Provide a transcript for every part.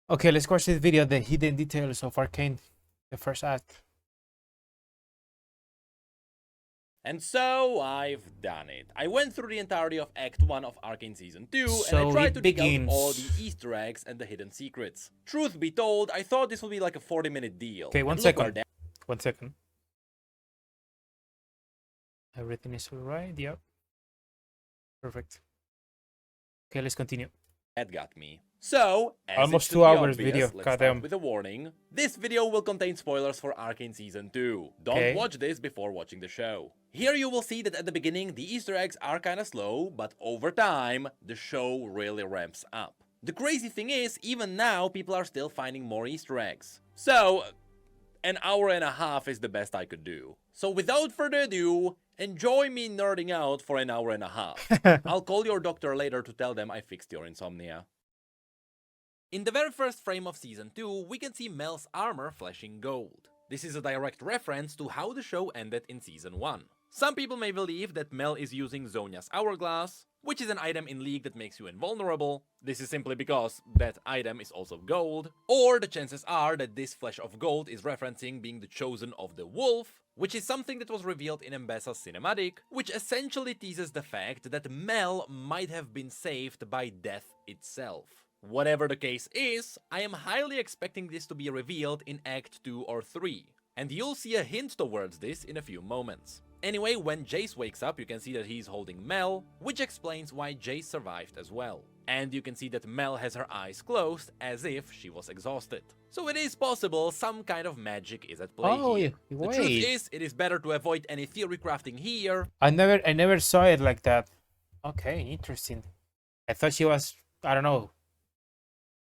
Okay, let's watch this video, the hidden details of Arcane, the first act. And so I've done it. I went through the entirety of Act 1 of Arcane Season 2, and I So tried it to dig out all the begins. Easter eggs and the hidden secrets. Truth be told, I thought this would be like a 40-minute deal. Okay, one and look where second. 1 second. Everything is alright, yep. Perfect. Okay, let's continue. that got me. So, as Almost it's 2 to be hours obvious, video, let's goddamn. start with a warning. This video will contain spoilers for Arcane Season 2. Don't Okay. watch this before watching the show. Here you will see that at the beginning the Easter eggs are kinda slow, but over time, the show really ramps up. The crazy thing is, even now people are still finding more Easter eggs. So, an hour and a half is the best I could do. So without further ado, enjoy me nerding out for an hour and a half. I'll call your doctor later to tell them I fixed your insomnia. In the very first frame of Season 2, we can see Mel's armor flashing gold. This is a direct reference to how the show ended in Season 1. Some people may believe that Mel is using Zonia's Hourglass, which is an item in League that makes you invulnerable. This is simply because that item is also gold. Or the chances are that this flash of gold is referencing being the chosen of the wolf, which is something that was revealed in Mbessa's cinematic, which essentially teases the fact that Mel might have been saved by death itself. Whatever the case is, I am highly expecting this to be revealed in Act 2 or 3, and you'll see a hint towards this in a few moments. Anyway, when Jace wakes up, you can see that he's holding Mel, which explains why Jace survived as well. And you can see that Mel has her eyes closed, as if she was exhausted. So it is possible some kind of magic is at play here. The truth wait. is, it is better to avoid any theory crafting here. I never saw it like that. Okay, interesting. I thought she was, I don't know,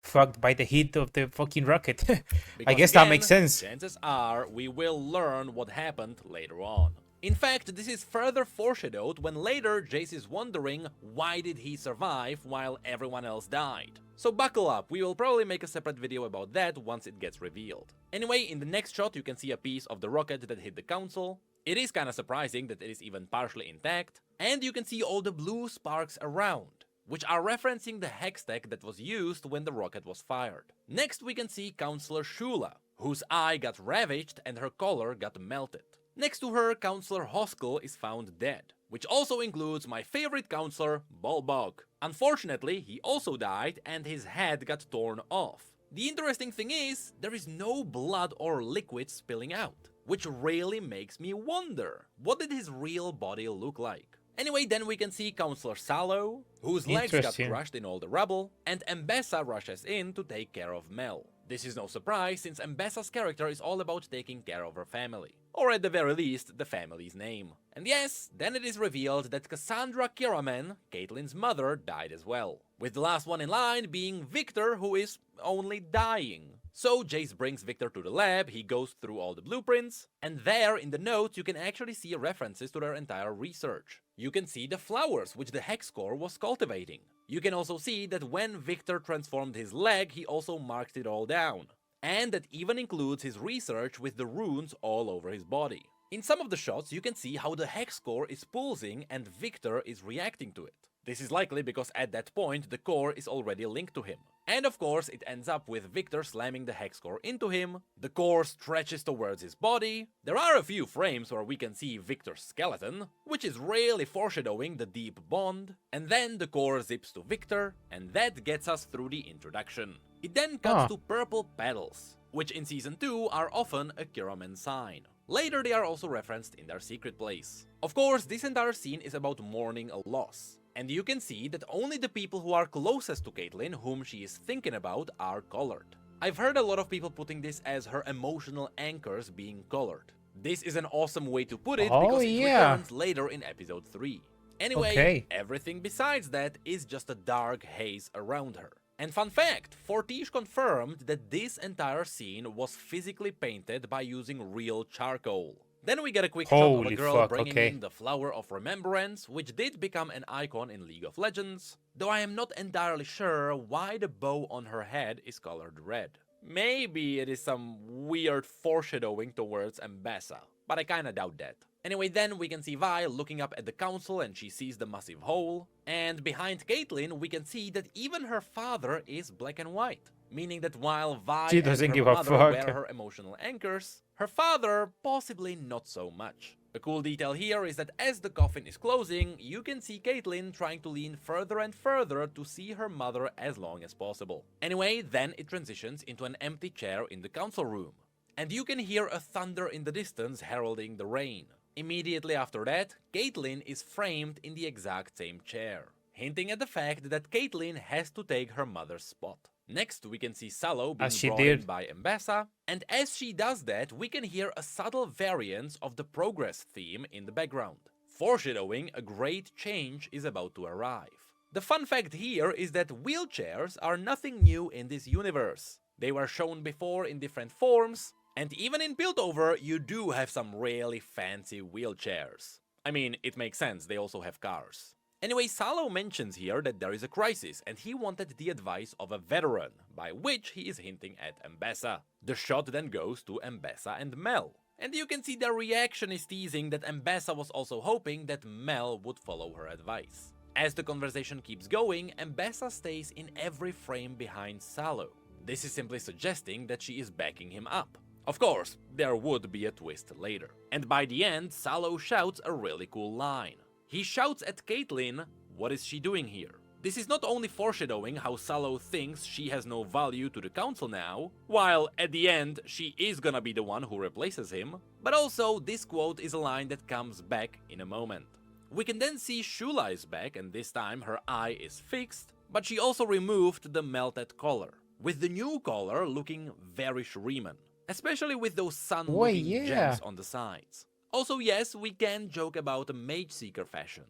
fucked by the heat of the fucking rocket. I Because guess again, that makes sense. chances are we will learn what happened later on. In fact, this is further foreshadowed when later Jace is wondering why did he survive while everyone else died. So buckle up, we will probably make a separate video about that once it gets revealed. Anyway, in the next shot you can see a piece of the rocket that hit the council. It is kinda surprising that it is even partially intact, and you can see all the blue sparks around, which are referencing the hex tech that was used when the rocket was fired. Next we can see Counselor Shula, whose eye got ravaged and her collar got melted. Next to her, Counselor Hoskel is found dead, which also includes my favorite counselor, Bulbog. Unfortunately, he also died and his head got torn off. The interesting thing is, there is no blood or liquid spilling out, which really makes me wonder, what did his real body look like? Anyway, then we can see Counselor Sallow, whose legs got Interesting. crushed in all the rubble, and Mbessa rushes in to take care of Mel. This is no surprise since Mbessa's character is all about taking care of her family. Or at the very least, the family's name. And yes, then it is revealed that Cassandra Kiraman, Caitlyn's mother, died as well. With the last one in line being Victor, who is only dying. So Jace brings Victor to the lab, he goes through all the blueprints, and there in the notes you can actually see references to their entire research. You can see the flowers which the hex core was cultivating. You can also see that when Victor transformed his leg, he also marked it all down. And that even includes his research with the runes all over his body. In some of the shots you can see how the hex core is pulsing and Victor is reacting to it. This is likely because at that point the core is already linked to him. And of course it ends up with Victor slamming the hex core into him, the core stretches towards his body, there are a few frames where we can see Victor's skeleton, which is really foreshadowing the deep bond, and then the core zips to Victor, and that gets us through the introduction. It then cuts to purple petals, which in Season 2 are often a Kiraman sign. Later they are also referenced in their secret place. Of course, this entire scene is about mourning a loss. And you can see that only the people who are closest to Caitlyn, whom she is thinking about, are colored. I've heard a lot of people putting this as her emotional anchors being colored. This is an awesome way to put it because it returns later in episode 3. Anyway, everything besides that is just a dark haze around her. And fun fact, Fortiche confirmed that this entire scene was physically painted by using real charcoal. Then we get a quick shot of a girl bringing in the Flower of Remembrance, which did become an icon in League of Legends, though I am not entirely sure why the bow on her head is colored red. Maybe it is some weird foreshadowing towards Mbessa, but I kinda doubt that. Anyway, then we can see Vi looking up at the council and she sees the massive hole, and behind Caitlyn we can see that even her father is black and white. meaning that while Vi She and doesn't her give a mother fuck. were her emotional anchors, her father possibly not so much. A cool detail here is that as the coffin is closing, you can see Caitlyn trying to lean further and further to see her mother as long as possible. Anyway, then it transitions into an empty chair in the council room, and you can hear a thunder in the distance heralding the rain. Immediately after that, Caitlyn is framed in the exact same chair, hinting at the fact that Caitlyn has to take her mother's spot. Next, we can see Sallow being As she brought did. in by Mbessa, and as she does that, we can hear a subtle variance of the progress theme in the background, foreshadowing a great change is about to arrive. The fun fact here is that wheelchairs are nothing new in this universe. They were shown before in different forms, and even in Piltover, you do have some really fancy wheelchairs. I mean, it makes sense, they also have cars. Anyway, Sallow mentions here that there is a crisis, and he wanted the advice of a veteran, by which he is hinting at Mbessa. The shot then goes to Mbessa and Mel, and you can see their reaction is teasing that Mbessa was also hoping that Mel would follow her advice. As the conversation keeps going, Mbessa stays in every frame behind Sallow. This is simply suggesting that she is backing him up. Of course, there would be a twist later. And by the end, Sallow shouts a really cool line. He shouts at Caitlyn, "What is she doing here?" This is not only foreshadowing how Sallow thinks she has no value to the council now, while at the end she is gonna be the one who replaces him, but also this quote is a line that comes back in a moment. We can then see Shula is back, and this time her eye is fixed, but she also removed the melted collar, with the new collar looking very Shuriman, especially with those sun-looking gems on the sides. Also, yes, we can joke about a Mage Seeker fashion.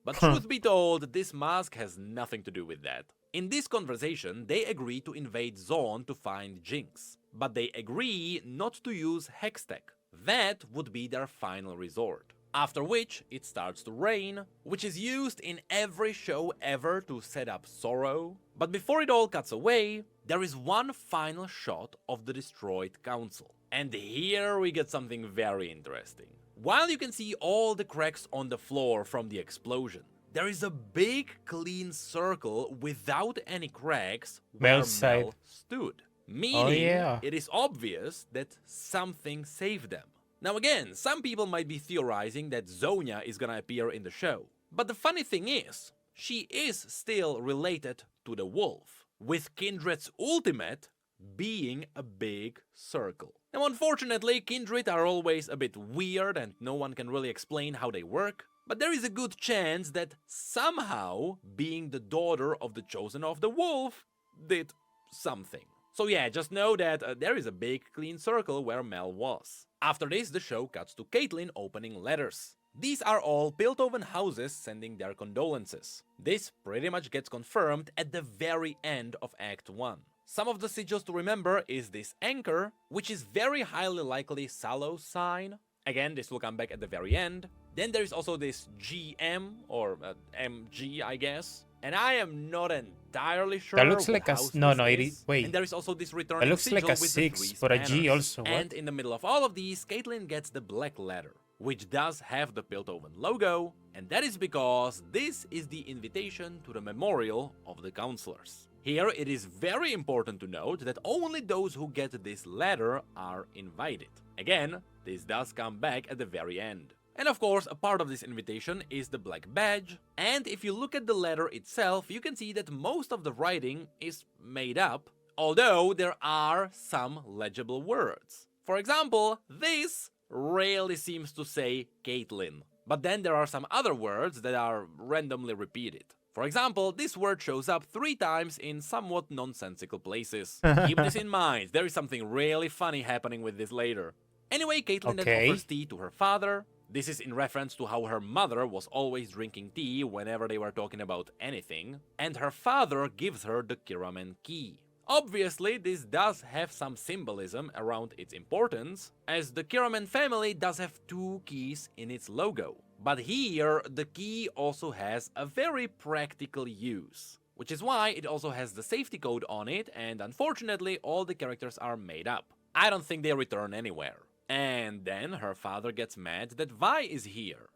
But truth be told, this mask has nothing to do with that. In this conversation, they agree to invade Zaun to find Jinx, but they agree not to use Hextech. That would be their final resort. After which, it starts to rain, which is used in every show ever to set up sorrow. But before it all cuts away, there is one final shot of the destroyed council. And here we get something very interesting. While you can see all the cracks on the floor from the explosion, there is a big clean circle without any cracks where Mel's Mel side. stood. Meaning, yeah. it is obvious that something saved them. Now again, some people might be theorizing that Zonia is gonna appear in the show. But the funny thing is, she is still related to the wolf, with Kindred's ultimate being a big circle. Now unfortunately, Kindred are always a bit weird and no one can really explain how they work, but there is a good chance that somehow being the daughter of the Chosen of the Wolf did something. So yeah, just know that there is a big clean circle where Mel was. After this, the show cuts to Caitlyn opening letters. These are all Piltover houses sending their condolences. This pretty much gets confirmed at the very end of Act 1. Some of the sigils to remember is this anchor, which is very highly likely Sallow's sign. Again, this will come back at the very end. Then there is also this GM, or MG, I guess. And I am not entirely sure. That looks like a wait. And there is also this returning That looks sigil like a with 6, the 3 but a G spanners. also. What? And in the middle of all of these, Caitlyn gets the black letter, which does have the Piltover logo, and that is because this is the invitation to the memorial of the counselors. Here, it is very important to note that only those who get this letter are invited. Again, this does come back at the very end. And of course, a part of this invitation is the black badge, and if you look at the letter itself, you can see that most of the writing is made up, although there are some legible words. For example, this rarely seems to say Caitlyn, but then there are some other words that are randomly repeated. For example, this word shows up 3 times in somewhat nonsensical places. Keep this in mind, there is something really funny happening with this later. Anyway, Caitlyn then offers tea to her father. This is in reference to how her mother was always drinking tea whenever they were talking about anything, and her father gives her the Kiramen key. Obviously, this does have some symbolism around its importance, as the Kiramen family does have 2 keys in its logo. But here, the key also has a very practical use, which is why it also has the safety code on it, and unfortunately all the characters are made up. I don't think they return anywhere. And then her father gets mad that Vi is here.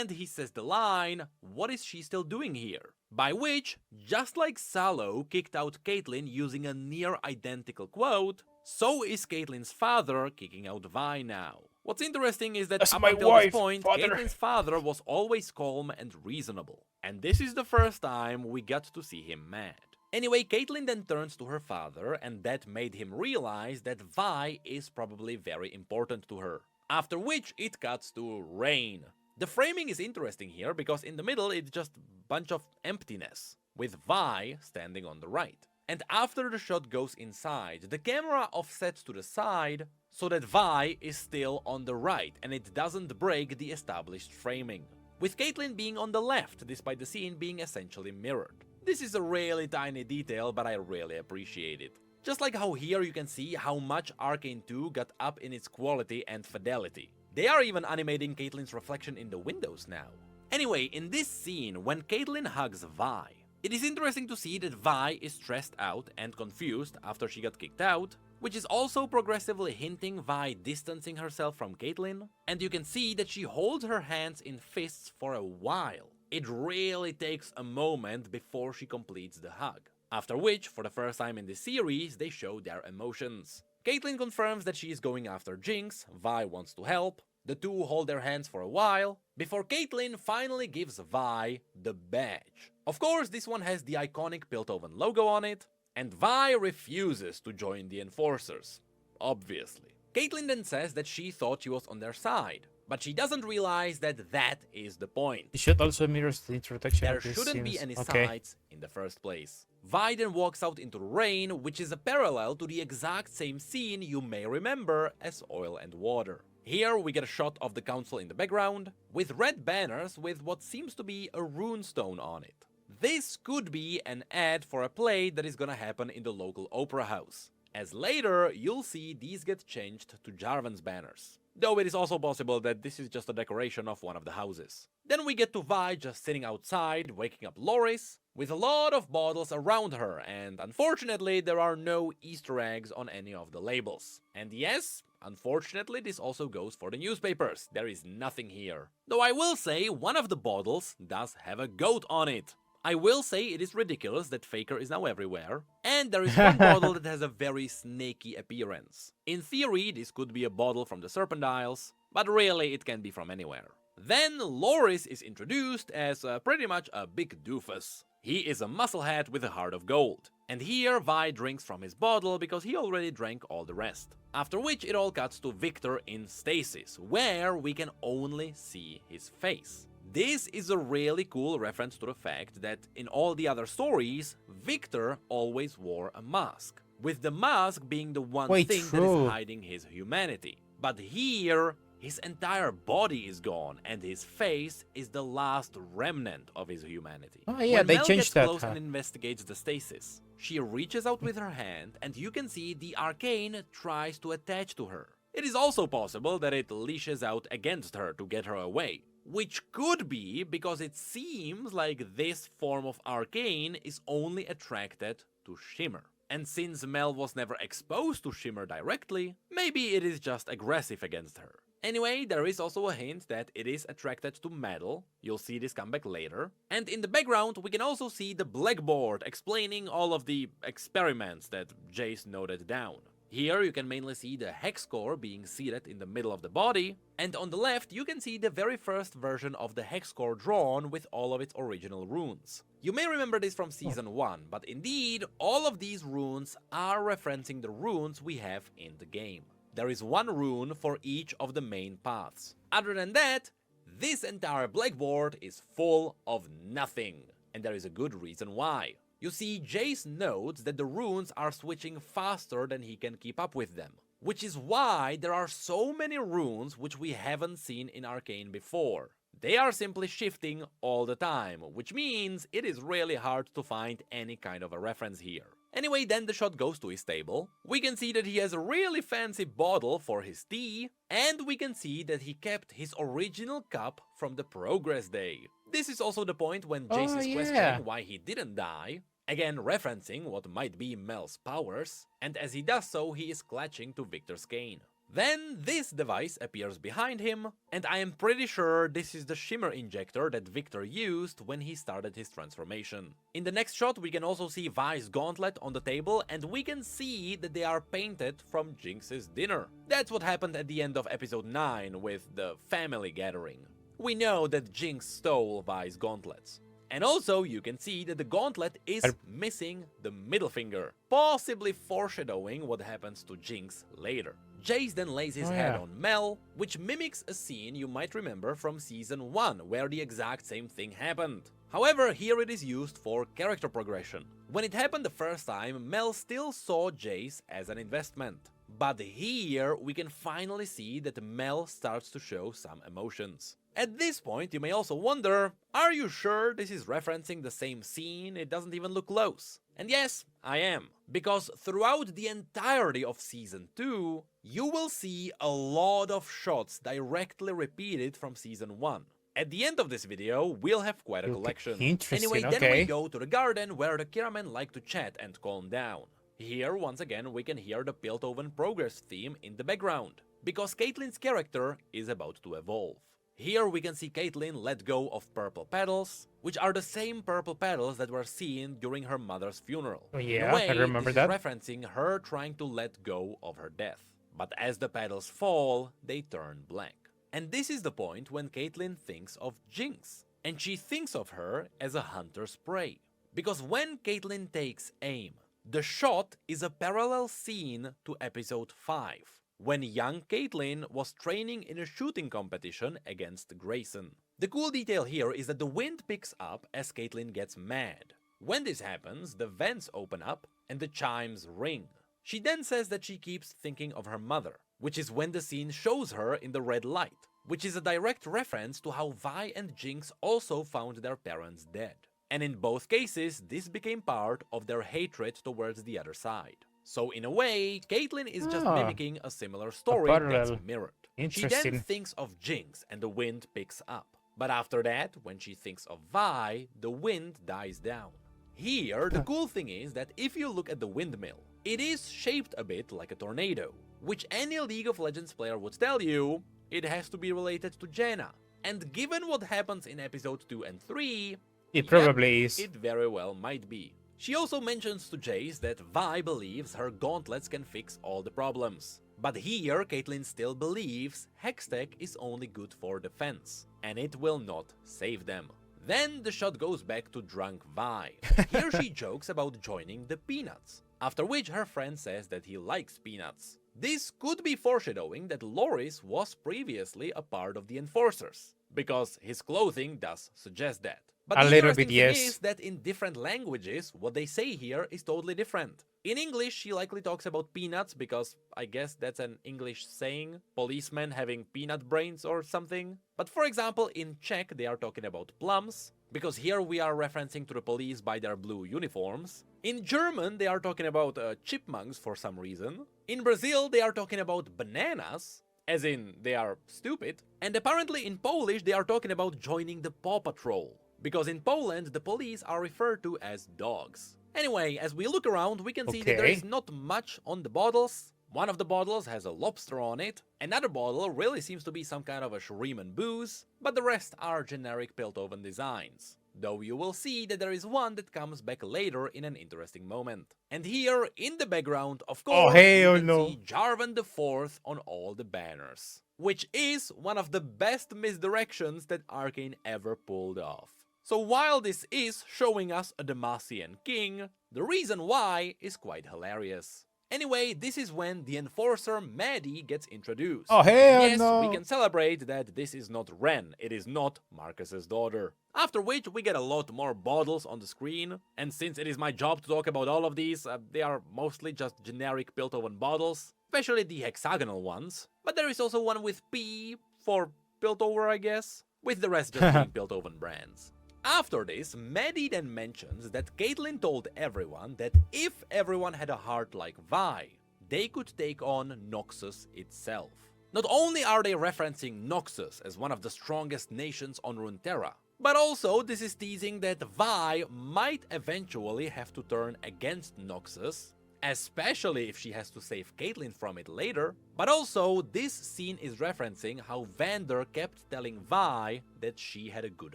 and he says the line, "What is she still doing here?" By which, just like Salo kicked out Caitlyn using a near identical quote, so is Caitlyn's father kicking out Vi now. What's interesting is that That's up my until wife, this point, father. Caitlyn's father was always calm and reasonable. And this is the first time we got to see him mad. Anyway, Caitlyn then turns to her father, and that made him realize that Vi is probably very important to her. After which it cuts to rain. The framing is interesting here because in the middle it's just a bunch of emptiness, with Vi standing on the right. And after the shot goes inside, the camera offsets to the side so that Vi is still on the right and it doesn't break the established framing, with Caitlyn being on the left despite the scene being essentially mirrored. This is a really tiny detail, but I really appreciate it. Just like how here you can see how much Arcane 2 got up in its quality and fidelity. They are even animating Caitlyn's reflection in the windows now. Anyway, in this scene, when Caitlyn hugs Vi, it is interesting to see that Vi is stressed out and confused after she got kicked out, which is also progressively hinting Vi distancing herself from Caitlyn, and you can see that she holds her hands in fists for a while. It really takes a moment before she completes the hug. After which, for the first time in this series, they show their emotions. Caitlyn confirms that she is going after Jinx, Vi wants to help, the two hold their hands for a while, before Caitlyn finally gives Vi the badge. Of course, this one has the iconic Piltover logo on it, and Vi refuses to join the Enforcers, obviously. Caitlyn then says that she thought she was on their side, but she doesn't realize that that is the point. It should also mirror the introduction There of these shouldn't be scenes. any Okay. sides in the first place. Vi then walks out into the rain, which is a parallel to the exact same scene you may remember as Oil and Water. Here we get a shot of the council in the background, with red banners with what seems to be a runestone on it. This could be an ad for a play that is gonna happen in the local opera house, as later you'll see these get changed to Jarvan's banners. Though it is also possible that this is just a decoration of one of the houses. Then we get to Vi just sitting outside, waking up Loris, with a lot of bottles around her, and unfortunately there are no Easter eggs on any of the labels. And yes, unfortunately this also goes for the newspapers, there is nothing here. Though I will say one of the bottles does have a goat on it. I will say it is ridiculous that Faker is now everywhere, and there is one bottle that has a very snaky appearance. In theory, this could be a bottle from the Serpent Isles, but really it can be from anywhere. Then Loris is introduced as pretty much a big doofus. He is a musclehead with a heart of gold, and here Vi drinks from his bottle because he already drank all the rest. After which it all cuts to Victor in stasis, where we can only see his face. This is a really cool reference to the fact that in all the other stories, Victor always wore a mask, with the mask being the one thing that is hiding his humanity. But here, his entire body is gone, and his face is the last remnant of his humanity. Oh yeah, when they Mel changed gets that. close and investigates the stasis, she reaches out with her hand, and you can see the Arcane tries to attach to her. It is also possible that it leashes out against her to get her away, which could be because it seems like this form of Arcane is only attracted to Shimmer. And since Mel was never exposed to Shimmer directly, maybe it is just aggressive against her. Anyway, there is also a hint that it is attracted to metal, you'll see this come back later, and in the background we can also see the blackboard explaining all of the experiments that Jace noted down. Here you can mainly see the hex core being seated in the middle of the body, and on the left you can see the very first version of the hex core drawn with all of its original runes. You may remember this from Season 1, but indeed all of these runes are referencing the runes we have in the game. There is one rune for each of the main paths. Other than that, this entire blackboard is full of nothing, and there is a good reason why. You see, Jace notes that the runes are switching faster than he can keep up with them, which is why there are so many runes which we haven't seen in Arcane before. They are simply shifting all the time, which means it is really hard to find any kind of a reference here. Anyway, then the shot goes to his table. We can see that he has a really fancy bottle for his tea, and we can see that he kept his original cup from the Progress Day. This is also the point when Jace is questioning why he didn't die, again referencing what might be Mel's powers, and as he does so, he is clutching to Victor's cane. Then this device appears behind him, and I am pretty sure this is the shimmer injector that Victor used when he started his transformation. In the next shot we can also see Vi's gauntlet on the table, and we can see that they are painted from Jinx's dinner. That's what happened at the end of episode 9 with the family gathering. We know that Jinx stole Vi's gauntlets. And also, you can see that the gauntlet is missing the middle finger, possibly foreshadowing what happens to Jinx later. Jace then lays his head on Mel, which mimics a scene you might remember from Season 1, where the exact same thing happened. However, here it is used for character progression. When it happened the first time, Mel still saw Jace as an investment. But here, we can finally see that Mel starts to show some emotions. At this point, you may also wonder, are you sure this is referencing the same scene? It doesn't even look close. And yes, I am. Because throughout the entirety of Season 2, you will see a lot of shots directly repeated from Season 1. At the end of this video, we'll have quite a collection. Anyway, then we go to the garden where the Kiramen like to chat and calm down. Here, once again, we can hear the Piltover progress theme in the background, because Caitlyn's character is about to evolve. Here we can see Caitlyn let go of purple petals, which are the same purple petals that were seen during her mother's funeral. Oh yeah, in a way, I remember that. Referencing her trying to let go of her death. But as the petals fall, they turn blank. And this is the point when Caitlyn thinks of Jinx, and she thinks of her as a hunter's prey. Because when Caitlyn takes aim, the shot is a parallel scene to episode 5, when young Caitlyn was training in a shooting competition against Grayson. The cool detail here is that the wind picks up as Caitlyn gets mad. When this happens, the vents open up and the chimes ring. She then says that she keeps thinking of her mother, which is when the scene shows her in the red light, which is a direct reference to how Vi and Jinx also found their parents dead. And in both cases, this became part of their hatred towards the other side. So in a way, Caitlyn is just mimicking a similar story that's mirrored. She then thinks of Jinx and the wind picks up. But after that, when she thinks of Vi, the wind dies down. Here, the cool thing is that if you look at the windmill, it is shaped a bit like a tornado, which any League of Legends player would tell you it has to be related to Jaina. And given what happens in episode 2 and 3, it probably is. It very well might be. She also mentions to Jace that Vi believes her gauntlets can fix all the problems. But here, Caitlyn still believes Hextech is only good for defense, and it will not save them. Then the shot goes back to drunk Vi. Here she jokes about joining the Peanuts, after which her friend says that he likes peanuts. This could be foreshadowing that Loris was previously a part of the Enforcers, because his clothing does suggest that. But the interesting thing is that in different languages, what they say here is totally different. In English, she likely talks about peanuts because I guess that's an English saying, policemen having peanut brains or something. But for example, in Czech, they are talking about plums, because here we are referencing to the police by their blue uniforms. In German, they are talking about chipmunks for some reason. In Brazil, they are talking about bananas, as in they are stupid. And apparently in Polish, they are talking about joining the Paw Patrol, because in Poland, the police are referred to as dogs. Anyway, as we look around, we can see that there is not much on the bottles. One of the bottles has a lobster on it, another bottle really seems to be some kind of a Shuriman booze, but the rest are generic Piltover designs. Though you will see that there is one that comes back later in an interesting moment. And here, in the background, of course, you can see Jarvan IV on all the banners, which is one of the best misdirections that Arcane ever pulled off. So while this is showing us a Demacian king, the reason why is quite hilarious. Anyway, this is when the Enforcer Maddie gets introduced. Oh hell no! Yes, we can celebrate that this is not Ren, it is not Marcus's daughter. After which we get a lot more bottles on the screen, and since it is my job to talk about all of these, they are mostly just generic Piltover bottles, especially the hexagonal ones. But there is also one with P for Piltover, I guess, with the rest just being Piltover brands. After this, Maddie then mentions that Caitlyn told everyone that if everyone had a heart like Vi, they could take on Noxus itself. Not only are they referencing Noxus as one of the strongest nations on Runeterra, but also this is teasing that Vi might eventually have to turn against Noxus especially if she has to save Caitlyn from it later. But also, this scene is referencing how Vander kept telling Vi that she had a good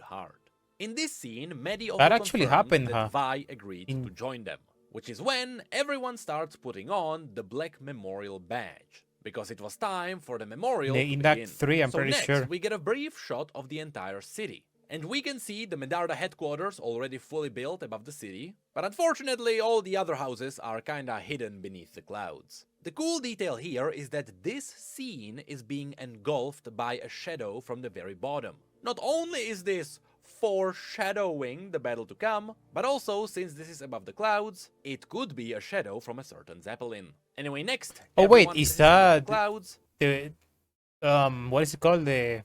heart. In this scene, Maddie also That actually confirmed happened, that huh? Vi agreed to join them, which is when everyone starts putting on the Black Memorial badge, because it was time for the memorial to In begin. Act 3, I'm So pretty next, sure. we get a brief shot of the entire city. And we can see the Medarda headquarters already fully built above the city, but unfortunately all the other houses are kinda hidden beneath the clouds. The cool detail here is that this scene is being engulfed by a shadow from the very bottom. Not only is this foreshadowing the battle to come, but also, since this is above the clouds, it could be a shadow from a certain Zeppelin. Anyway, next. Oh wait, everyone is finishes above the that clouds? the what is it called? The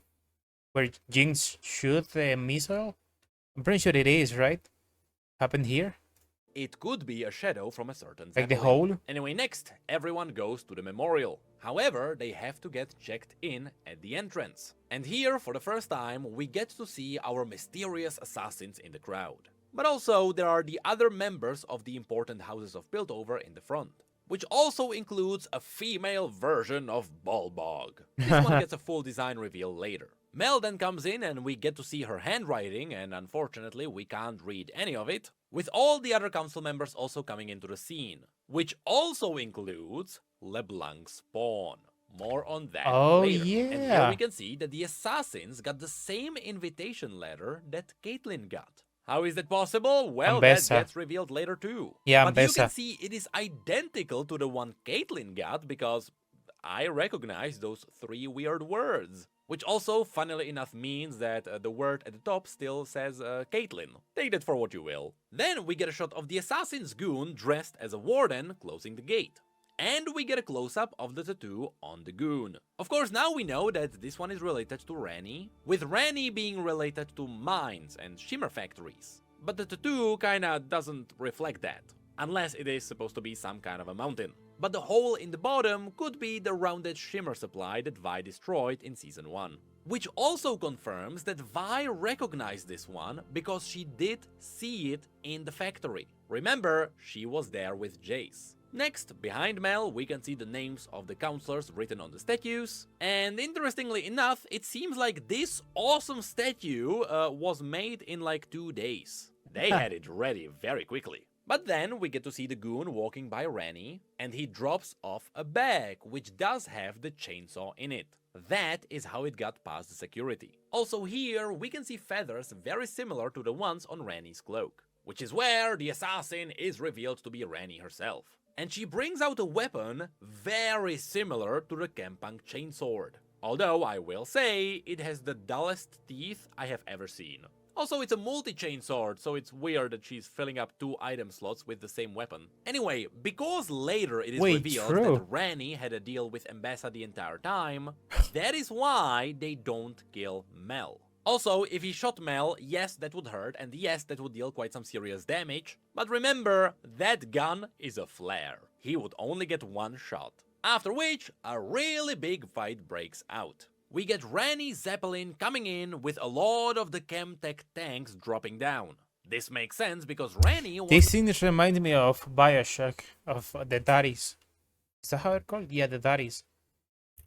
where Jinx shoot the missile? I'm pretty sure it is, right? Happened here? It could be a shadow from a certain Like the Zeppelin. hole? Anyway, next, everyone goes to the memorial. However, they have to get checked in at the entrance. And here, for the first time, we get to see our mysterious assassins in the crowd. But also, there are the other members of the important houses of Piltover in the front, which also includes a female version of Balbog. This one gets a full design reveal later. Mel then comes in and we get to see her handwriting, and unfortunately we can't read any of it, with all the other council members also coming into the scene, which also includes LeBlanc's spawn. More on that later. And here we can see that the assassins got the same invitation letter that Caitlyn got. How is that possible? Well, that gets revealed later too. Yeah, but you can see it is identical to the one Caitlyn got, because I recognize those 3 weird words. Which also, funnily enough, means that the word at the top still says Caitlyn. Take that for what you will. Then we get a shot of the assassin's goon dressed as a warden closing the gate. And we get a close-up of the tattoo on the goon. Of course, now we know that this one is related to Ranni, with Ranni being related to mines and shimmer factories. But the tattoo kinda doesn't reflect that, unless it is supposed to be some kind of a mountain. But the hole in the bottom could be the rounded shimmer supply that Vi destroyed in Season 1. Which also confirms that Vi recognized this one because she did see it in the factory. Remember, she was there with Jace. Next, behind Mel, we can see the names of the counselors written on the statues. And interestingly enough, it seems like this awesome statue was made in like 2 days. They had it ready very quickly. But then we get to see the goon walking by Ranni, and he drops off a bag, which does have the chainsaw in it. That is how it got past the security. Also here, we can see feathers very similar to the ones on Ranni's cloak, which is where the assassin is revealed to be Ranni herself. And she brings out a weapon very similar to the Kempang chainsword. Although I will say, it has the dullest teeth I have ever seen. Also, it's a multi-chain sword, so it's weird that she's filling up 2 item slots with the same weapon. Anyway, because later it is revealed that Ranni had a deal with Ambessa the entire time, that is why they don't kill Mel. Also, if he shot Mel, yes, that would hurt, and yes, that would deal quite some serious damage. But remember, that gun is a flare. He would only get 1 shot. After which, a really big fight breaks out. We get Ranni Zeppelin coming in with a lot of the Chemtech tanks dropping down. This makes sense because Ranni was— These things remind me of Bioshock, of the Daddies. Is that how it's called? Yeah, the Daddies.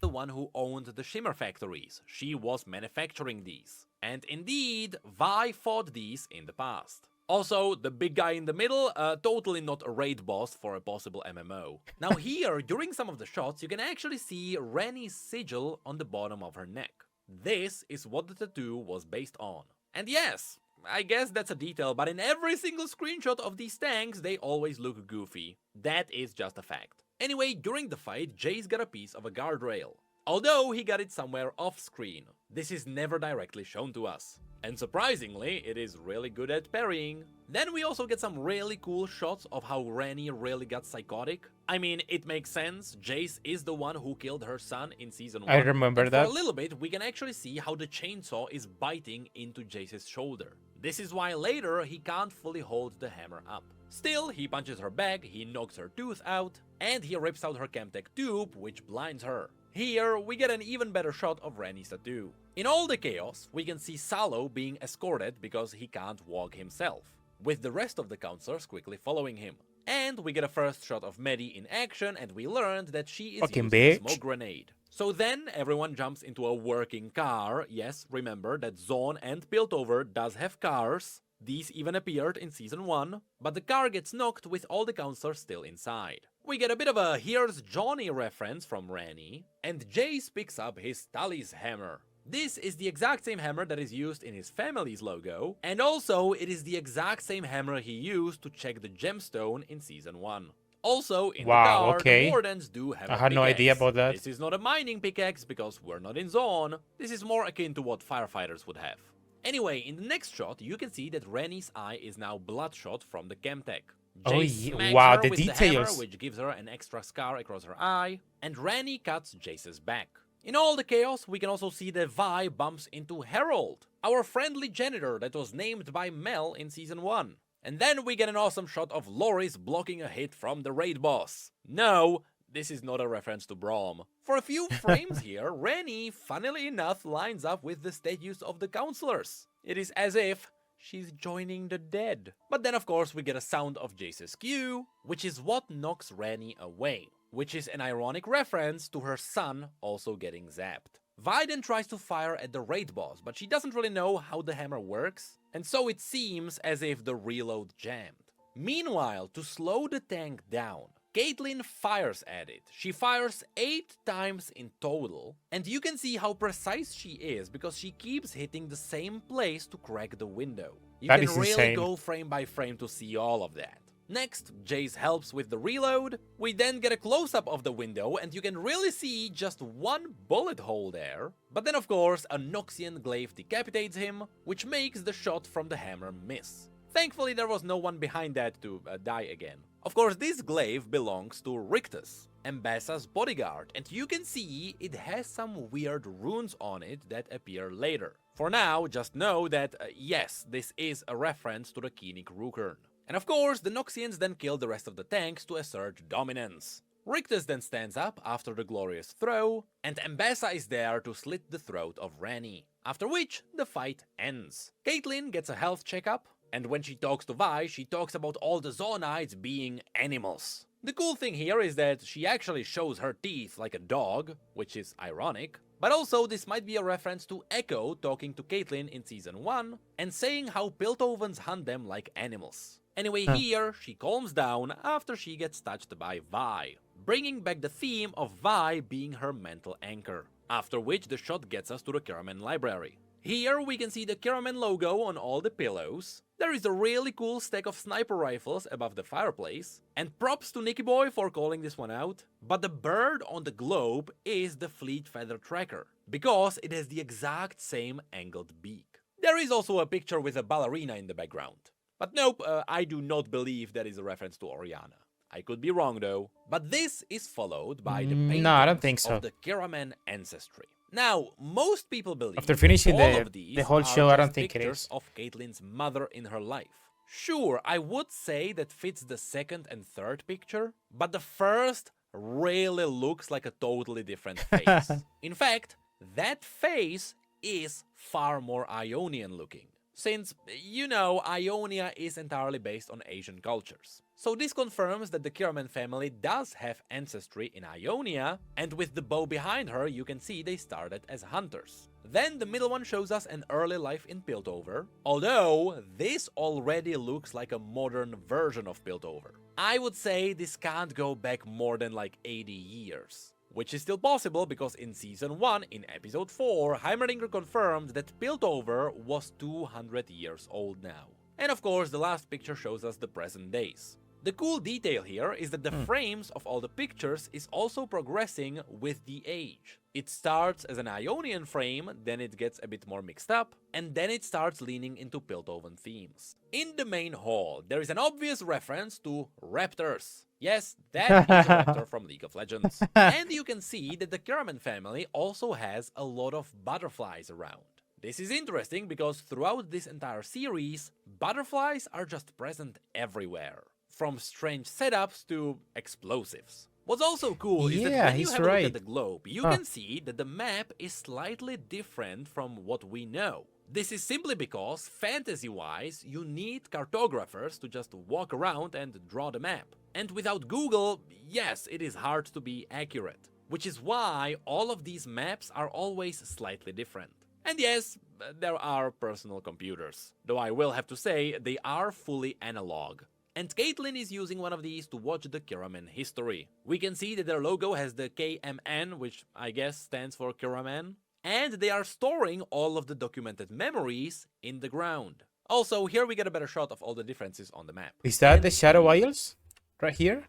The one who owned the shimmer factories. She was manufacturing these. And indeed, Vi fought these in the past. Also, the big guy in the middle, totally not a raid boss for a possible MMO. Now here, during some of the shots, you can actually see Ranni's sigil on the bottom of her neck. This is what the tattoo was based on. And yes, I guess that's a detail, but in every single screenshot of these tanks, they always look goofy. That is just a fact. Anyway, during the fight, Jace got a piece of a guardrail. Although he got it somewhere off-screen. This is never directly shown to us. And surprisingly, it is really good at parrying. Then we also get some really cool shots of how Ranni really got psychotic. I mean, it makes sense, Jace is the one who killed her son in Season 1. I remember that. For a little bit, we can actually see how the chainsaw is biting into Jace's shoulder. This is why later he can't fully hold the hammer up. Still, he punches her back, he knocks her tooth out, and he rips out her Chemtech tube, which blinds her. Here, we get an even better shot of Ranni's tattoo. In all the chaos, we can see Salo being escorted because he can't walk himself, with the rest of the counselors quickly following him. And we get a first shot of Maddie in action, and we learned that she is Fucking using a bitch. smoke grenade. So then everyone jumps into a working car. Yes, remember that Zone and Piltover does have cars. These even appeared in Season 1, but the car gets knocked with all the counselors still inside. We get a bit of a Here's Johnny reference from Ranny, and Jace picks up his Tully's hammer. This is the exact same hammer that is used in his family's logo, and also it is the exact same hammer he used to check the gemstone in Season 1. Also, in the car, the Wardens do have a pickaxe. I had no idea about that. This is not a mining pickaxe because we're not in Zone. This is more akin to what firefighters would have. Anyway, in the next shot, you can see that Rennie's eye is now bloodshot from the Chemtech. Jace smacks wow, her the with details. the hammer, which gives her an extra scar across her eye, and Rennie cuts Jace's back. In all the chaos, we can also see that Vi bumps into Harold, our friendly janitor that was named by Mel in Season 1. And then we get an awesome shot of Loris blocking a hit from the raid boss. No, this is not a reference to Braum. For a few frames here, Rennie, funnily enough, lines up with the statues of the counselors. It is as if she's joining the dead. But then of course we get a sound of Jace's cue, which is what knocks Rennie away, which is an ironic reference to her son also getting zapped. Vi then tries to fire at the raid boss, but she doesn't really know how the hammer works, and so it seems as if the reload jammed. Meanwhile, to slow the tank down, Caitlyn fires at it. She fires 8 times in total, and you can see how precise she is because she keeps hitting the same place to crack the window. You That can is really insane. go frame by frame to see all of that. Next, Jace helps with the reload. We then get a close-up of the window, and you can really see just one bullet hole there. But then of course, a Noxian glaive decapitates him, which makes the shot from the hammer miss. Thankfully, there was no one behind that to die again. Of course, this glaive belongs to Rictus, Ambassa's bodyguard, and you can see it has some weird runes on it that appear later. For now, just know that, yes, this is a reference to the Koenig Rukern. And of course, the Noxians then kill the rest of the tanks to assert dominance. Rictus then stands up after the glorious throw, and Ambassa is there to slit the throat of Ranny. After which, the fight ends. Caitlyn gets a health checkup, and when she talks to Vi, she talks about all the Zonites being animals. The cool thing here is that she actually shows her teeth like a dog, which is ironic, but also this might be a reference to Echo talking to Caitlyn in Season 1 and saying how Piltovans hunt them like animals. Anyway, here, she calms down after she gets touched by Vi, bringing back the theme of Vi being her mental anchor, after which the shot gets us to the Kiramen library. Here we can see the Kiramen logo on all the pillows. There is a really cool stack of sniper rifles above the fireplace, and props to Nicky Boy for calling this one out, but the bird on the globe is the Fleet Feather Tracker, because it has the exact same angled beak. There is also a picture with a ballerina in the background. But nope, I do not believe that is a reference to Oriana. I could be wrong though. But this is followed by the paintings No, I don't think so. of the Kiramen ancestry. Now, most people believe After finishing all of these the whole are show, I just don't think it pictures is. of Caitlyn's mother in her life. Sure, I would say that fits the second and third picture, but the first really looks like a totally different face. In fact, that face is far more Ionian looking, since, you know, Ionia is entirely based on Asian cultures. So this confirms that the Kiramen family does have ancestry in Ionia, and with the bow behind her you can see they started as hunters. Then the middle one shows us an early life in Piltover, although this already looks like a modern version of Piltover. I would say this can't go back more than like 80 years. Which is still possible because in Season 1, in Episode 4, Heimerdinger confirmed that Piltover was 200 years old now. And of course, the last picture shows us the present days. The cool detail here is that the frames of all the pictures is also progressing with the age. It starts as an Ionian frame, then it gets a bit more mixed up, and then it starts leaning into Piltovan themes. In the main hall, there is an obvious reference to raptors. Yes, that is a raptor from League of Legends. And you can see that the Kiramen family also has a lot of butterflies around. This is interesting because throughout this entire series, butterflies are just present everywhere, from strange setups to explosives. What's also cool is that when you have a look at the globe, you can see that the map is slightly different from what we know. This is simply because, fantasy-wise, you need cartographers to just walk around and draw the map. And without Google, yes, it is hard to be accurate. Which is why all of these maps are always slightly different. And yes, there are personal computers. Though I will have to say, they are fully analog. And Caitlyn is using one of these to watch the Kiramen history. We can see that their logo has the KMN, which I guess stands for Kiramen. And they are storing all of the documented memories in the ground. Also, here we get a better shot of all the differences on the map. Is that the Shadow Isles? Right here?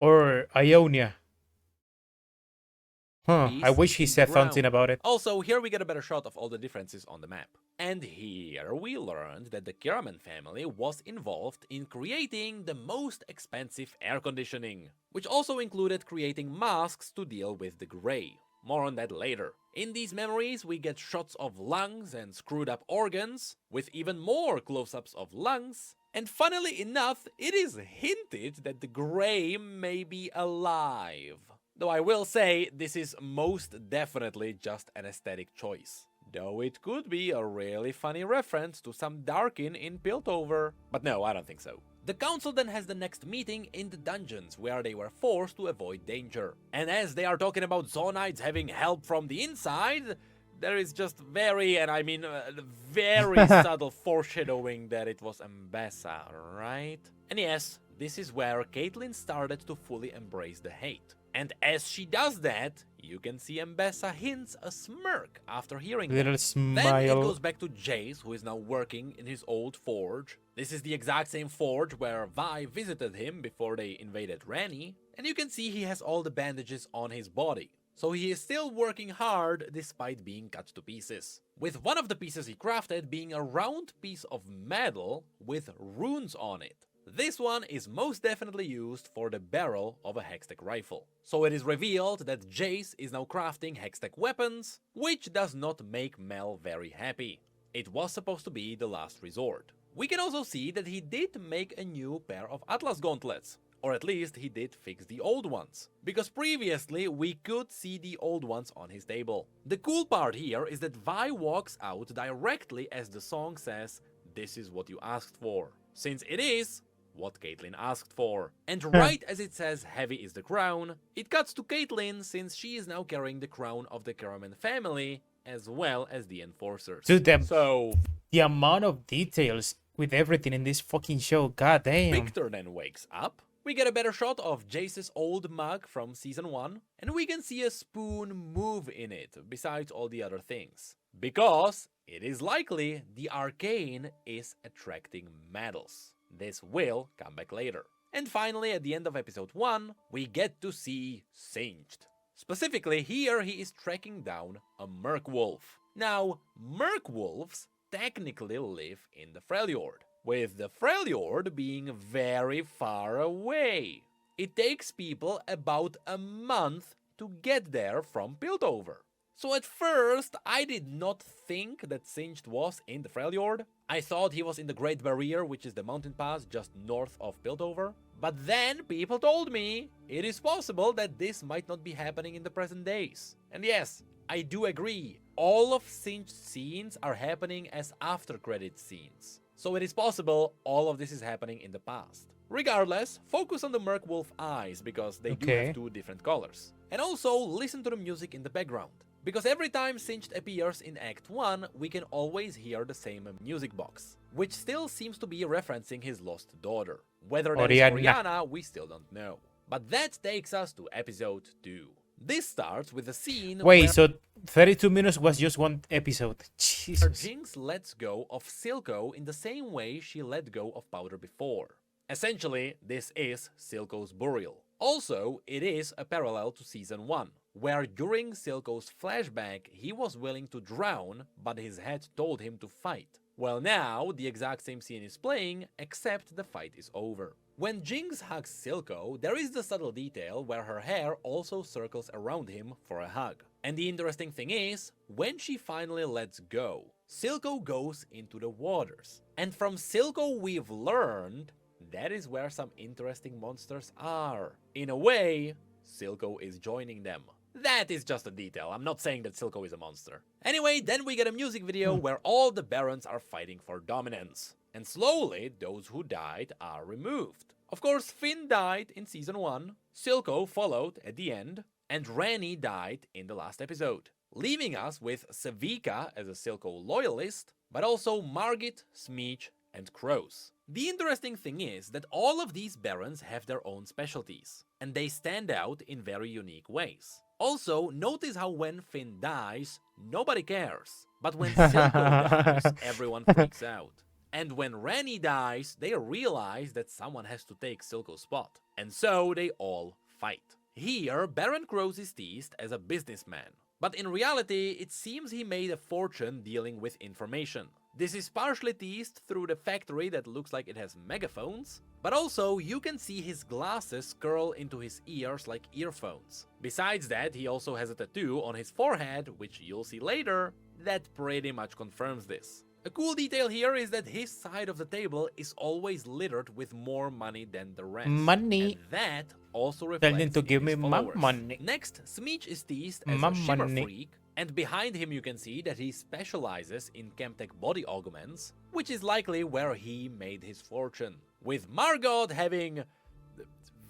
Or Ionia? Huh, I wish he said something about it. Also, here we get a better shot of all the differences on the map. And here we learned that the Kiramen family was involved in creating the most expensive air conditioning, which also included creating masks to deal with the grey. More on that later. In these memories, we get shots of lungs and screwed up organs, with even more close-ups of lungs. And funnily enough, it is hinted that the grey may be alive. Though I will say, this is most definitely just an aesthetic choice. Though it could be a really funny reference to some Darkin in Piltover. But no, I don't think so. The council then has the next meeting in the dungeons, where they were forced to avoid danger. And as they are talking about Zonites having help from the inside, there is just very, and I mean very subtle foreshadowing that it was Ambessa, right? And yes, this is where Caitlyn started to fully embrace the hate. And as she does that, you can see Ambessa hints a smirk after hearing Little that. smile. Then it goes back to Jace, who is now working in his old forge. This is the exact same forge where Vi visited him before they invaded Ranni. And you can see he has all the bandages on his body. So he is still working hard despite being cut to pieces. With one of the pieces he crafted being a round piece of metal with runes on it. This one is most definitely used for the barrel of a Hextech rifle. So it is revealed that Jace is now crafting Hextech weapons, which does not make Mel very happy. It was supposed to be the last resort. We can also see that he did make a new pair of Atlas gauntlets. Or at least he did fix the old ones. Because previously we could see the old ones on his table. The cool part here is that Vi walks out directly as the song says, "This is what you asked for." Since it is what Caitlyn asked for. And right as it says heavy is the crown, it cuts to Caitlyn since she is now carrying the crown of the Karaman family as well as the enforcers. Dude, So the amount of details with everything in this fucking show, god damn. Victor then wakes up. We get a better shot of Jace's old mug from season 1, and we can see a spoon move in it, besides all the other things. Because it is likely the Arcane is attracting medals. This will come back later. And finally, at the end of episode 1, we get to see Singed. Specifically, here he is tracking down a Merkwolf. Now, Merkwolves technically live in the Freljord, with the Freljord being very far away. It takes people about a month to get there from Piltover. So at first, I did not think that Singed was in the Freljord. I thought he was in the Great Barrier, which is the mountain pass just north of Piltover. But then people told me it is possible that this might not be happening in the present days. And yes, I do agree. All of Singed scenes are happening as after-credit scenes. So it is possible all of this is happening in the past. Regardless, focus on the Merkwolf eyes because they do have 2 different colors. And also listen to the music in the background. Because every time Singed appears in Act 1, we can always hear the same music box, which still seems to be referencing his lost daughter. Whether that is Oriana, we still don't know. But that takes us to episode 2. This starts with a scene Wait, where so 32 minutes was just one episode. Jesus. Jinx lets go of Silco in the same way she let go of Powder before. Essentially, this is Silco's burial. Also, it is a parallel to Season 1, where during Silco's flashback he was willing to drown, but his head told him to fight. Well, now the exact same scene is playing, except the fight is over. When Jinx hugs Silco, there is the subtle detail where her hair also circles around him for a hug. And the interesting thing is, when she finally lets go, Silco goes into the waters. And from Silco we've learned that is where some interesting monsters are. In a way, Silco is joining them. That is just a detail, I'm not saying that Silco is a monster. Anyway, then we get a music video where all the barons are fighting for dominance. And slowly, those who died are removed. Of course, Finn died in Season 1, Silco followed at the end, and Rani died in the last episode, leaving us with Sevika as a Silco loyalist, but also Margit, Smeech, and Crows. The interesting thing is that all of these barons have their own specialties, and they stand out in very unique ways. Also, notice how when Finn dies, nobody cares, but when Silco dies, everyone freaks out. And when Rani dies, they realize that someone has to take Silco's spot, and so they all fight. Here, Baron Crows is teased as a businessman, but in reality, it seems he made a fortune dealing with information. This is partially teased through the factory that looks like it has megaphones, but also you can see his glasses curl into his ears like earphones. Besides that, he also has a tattoo on his forehead, which you'll see later, that pretty much confirms this. A cool detail here is that his side of the table is always littered with more money than the rest. Money. And that also Tell reflects him to give in me his my followers. money. Next, Smeech is teased as My a shimmer money. freak, and behind him you can see that he specializes in Chemtech body augments, which is likely where he made his fortune. With Margot having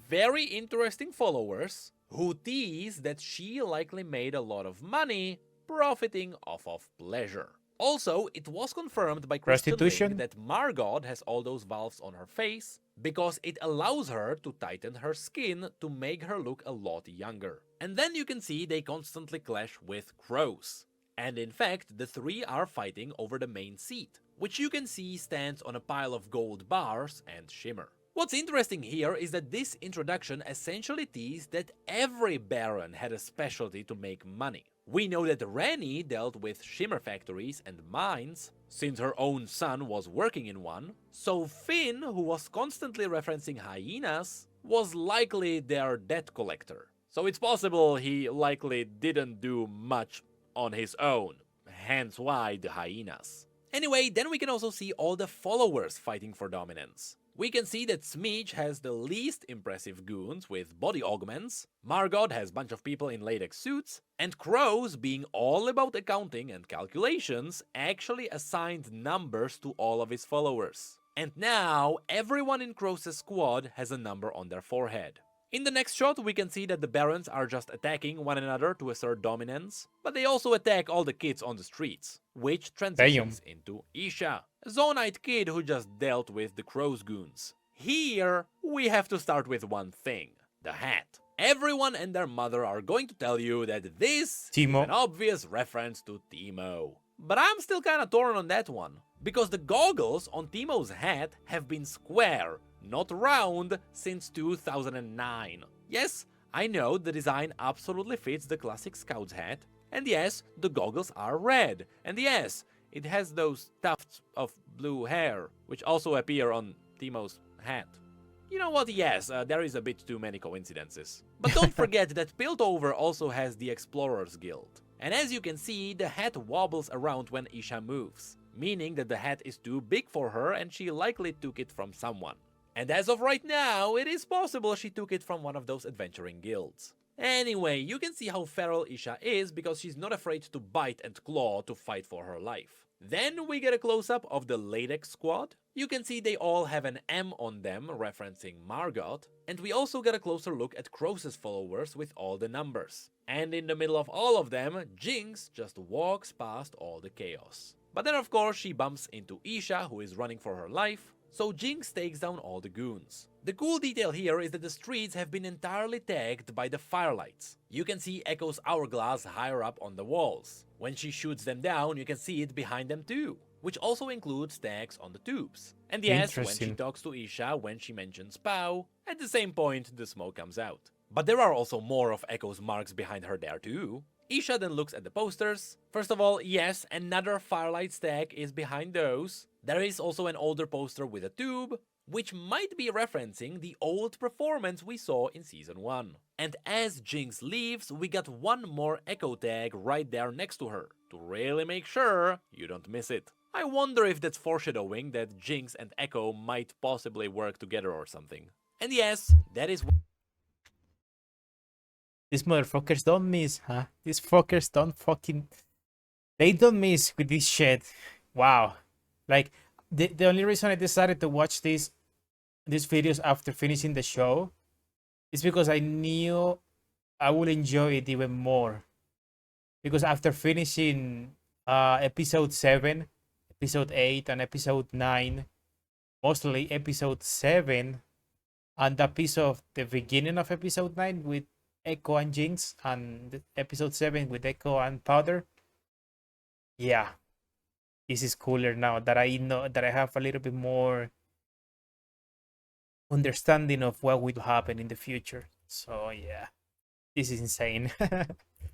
very interesting followers who tease that she likely made a lot of money profiting off of pleasure. Also, it was confirmed by Kristen Prostitution? Link that Margot has all those valves on her face because it allows her to tighten her skin to make her look a lot younger. And then you can see they constantly clash with Crows. And in fact, the three are fighting over the main seat, which you can see stands on a pile of gold bars and shimmer. What's interesting here is that this introduction essentially teased that every baron had a specialty to make money. We know that Rani dealt with shimmer factories and mines, since her own son was working in one, so Finn, who was constantly referencing hyenas, was likely their debt collector. So it's possible he likely didn't do much on his own, hence why the hyenas. Anyway, then we can also see all the followers fighting for dominance. We can see that Smeech has the least impressive goons with body augments, Margot has a bunch of people in latex suits, and Crows, being all about accounting and calculations, actually assigned numbers to all of his followers. And now, everyone in Crows' squad has a number on their forehead. In the next shot, we can see that the barons are just attacking one another to assert dominance, but they also attack all the kids on the streets, which transitions into Isha, a Zonite kid who just dealt with the Crows goons. Here, we have to start with one thing, the hat. Everyone and their mother are going to tell you that this is Timo. an obvious reference to Timo. But I'm still kinda torn on that one, because the goggles on Timo's hat have been square, not round, since 2009. Yes, I know the design absolutely fits the classic Scout's hat, and yes, the goggles are red, and yes, it has those tufts of blue hair, which also appear on Timo's hat. You know what, yes, there is a bit too many coincidences. But don't forget that Piltover also has the Explorers Guild. And as you can see, the hat wobbles around when Isha moves, meaning that the hat is too big for her and she likely took it from someone. And as of right now, it is possible she took it from one of those adventuring guilds. Anyway, you can see how feral Isha is because she's not afraid to bite and claw to fight for her life. Then we get a close-up of the Latex squad. You can see they all have an M on them, referencing Margot, and we also get a closer look at Crows' followers with all the numbers. And in the middle of all of them, Jinx just walks past all the chaos. But then of course she bumps into Isha, who is running for her life, so Jinx takes down all the goons. The cool detail here is that the streets have been entirely tagged by the firelights. You can see Echo's hourglass higher up on the walls. When she shoots them down, you can see it behind them too, which also includes tags on the tubes. And yes, when she talks to Isha, when she mentions Pow, at the same point the smoke comes out. But there are also more of Echo's marks behind her there too. Isha then looks at the posters. First of all, yes, another firelight stack is behind those. There is also an older poster with a tube, which might be referencing the old performance we saw in Season 1. And as Jinx leaves, we got one more Echo tag right there next to her, to really make sure you don't miss it. I wonder if that's foreshadowing that Jinx and Echo might possibly work together or something. And yes, that is These motherfuckers don't miss, huh? These fuckers don't fucking. They don't miss with this shit. Wow. Like, the only reason I decided to watch these videos after finishing the show is because I knew I would enjoy it even more. Because after finishing episode 7, episode 8, and episode 9, mostly episode 7, and the piece of the beginning of episode 9 with Echo and Jinx, and episode 7 with Echo and Powder. Yeah, this is cooler now that I know that I have a little bit more understanding of what will happen in the future. So yeah, this is insane.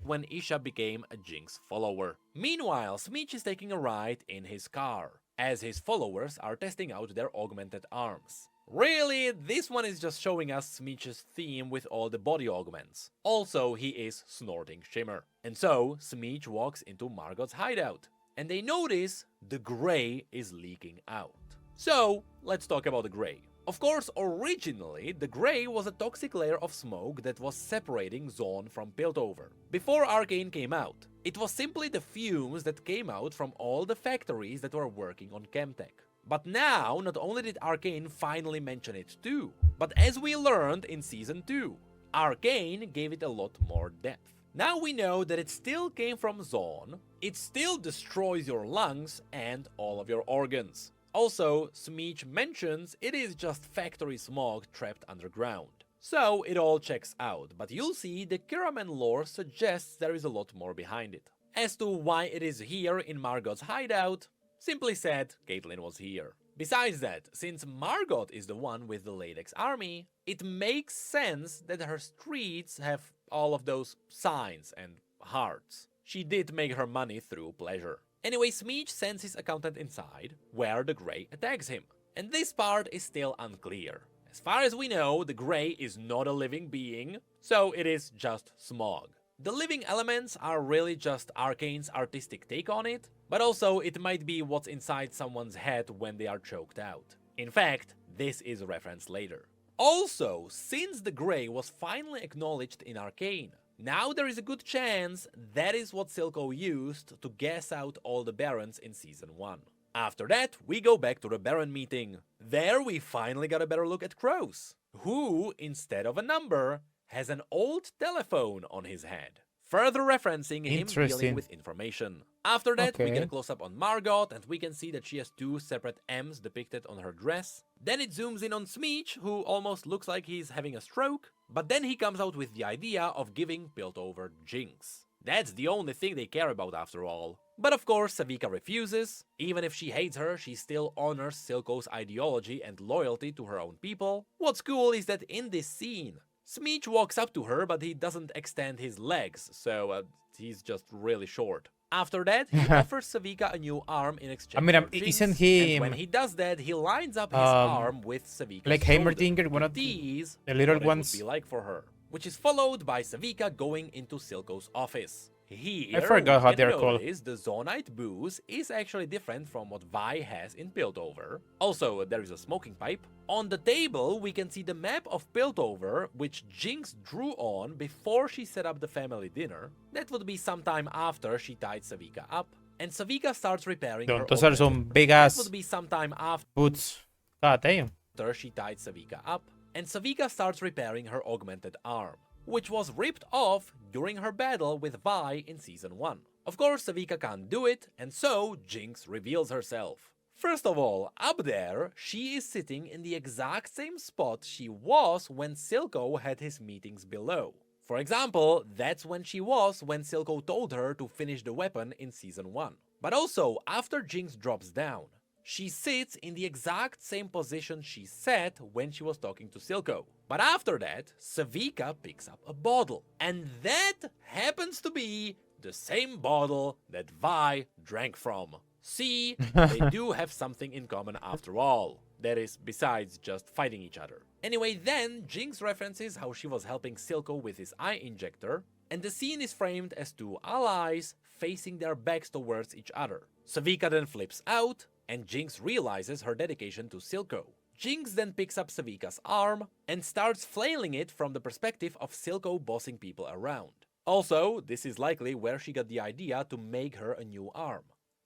when Isha became a Jinx follower. Meanwhile, Smeech is taking a ride in his car, as his followers are testing out their augmented arms. Really, this one is just showing us Smeech's theme with all the body augments. Also, he is snorting shimmer. And so, Smeech walks into Margot's hideout, and they notice the grey is leaking out. So, let's talk about the grey. Of course, originally, the grey was a toxic layer of smoke that was separating Zaun from Piltover. Before Arcane came out, it was simply the fumes that came out from all the factories that were working on Chemtech. But now, not only did Arcane finally mention it too, but as we learned in Season 2, Arcane gave it a lot more depth. Now we know that it still came from Zaun, it still destroys your lungs and all of your organs. Also, Smeech mentions it is just factory smog trapped underground. So it all checks out, but you'll see the Kiraman lore suggests there is a lot more behind it. As to why it is here in Margot's hideout, simply said, Caitlyn was here. Besides that, since Margot is the one with the latex army, it makes sense that her streets have all of those signs and hearts. She did make her money through pleasure. Anyway, Smeech sends his accountant inside, where the Grey attacks him. And this part is still unclear. As far as we know, the Grey is not a living being, so it is just smog. The living elements are really just Arcane's artistic take on it, but also it might be what's inside someone's head when they are choked out. In fact, this is referenced later. Also, since the Grey was finally acknowledged in Arcane, now there is a good chance that is what Silco used to gas out all the Barons in Season 1. After that, we go back to the Baron meeting. There we finally got a better look at Kroos, who, instead of a number, has an old telephone on his head, further referencing him dealing with information. After that, we get a close-up on Margot, and we can see that she has two separate M's depicted on her dress. Then it zooms in on Smeech, who almost looks like he's having a stroke, but then he comes out with the idea of giving Piltover Jinx. That's the only thing they care about after all. But of course, Savika refuses. Even if she hates her, she still honors Silco's ideology and loyalty to her own people. What's cool is that in this scene, Smeech walks up to her, but he doesn't extend his legs, so he's just really short. After that, he offers Savika a new arm in exchange for Jinx, isn't he... and when he does that, he lines up his arm with Savika's like Heimerdinger, one of the little ones. Would be like for her, which is followed by Savika going into Silco's office. Here, I forgot how they're called. The Zonite booze is actually different from what Vi has in Piltover. Also, there is a smoking pipe. On the table, we can see the map of Piltover, which Jinx drew on before she set up the family dinner. That would be sometime after she tied Savika up. And Savika starts repairing her those are some big ass That would be sometime after boots. God damn. She tied Savika up. And Savika starts repairing her augmented arm, which was ripped off during her battle with Vi in Season 1. Of course, Savika can't do it, and so Jinx reveals herself. First of all, up there, she is sitting in the exact same spot she was when Silco had his meetings below. For example, that's when she was when Silco told her to finish the weapon in Season 1. But also, after Jinx drops down, she sits in the exact same position she sat when she was talking to Silco. But after that, Savika picks up a bottle. And that happens to be the same bottle that Vi drank from. See, they do have something in common after all. That is, besides just fighting each other. Anyway, then Jinx references how she was helping Silco with his eye injector, and the scene is framed as two allies facing their backs towards each other. Savika then flips out, and Jinx realizes her dedication to Silco. Jinx then picks up Savika's arm and starts flailing it from the perspective of Silco bossing people around. Also, this is likely where she got the idea to make her a new arm.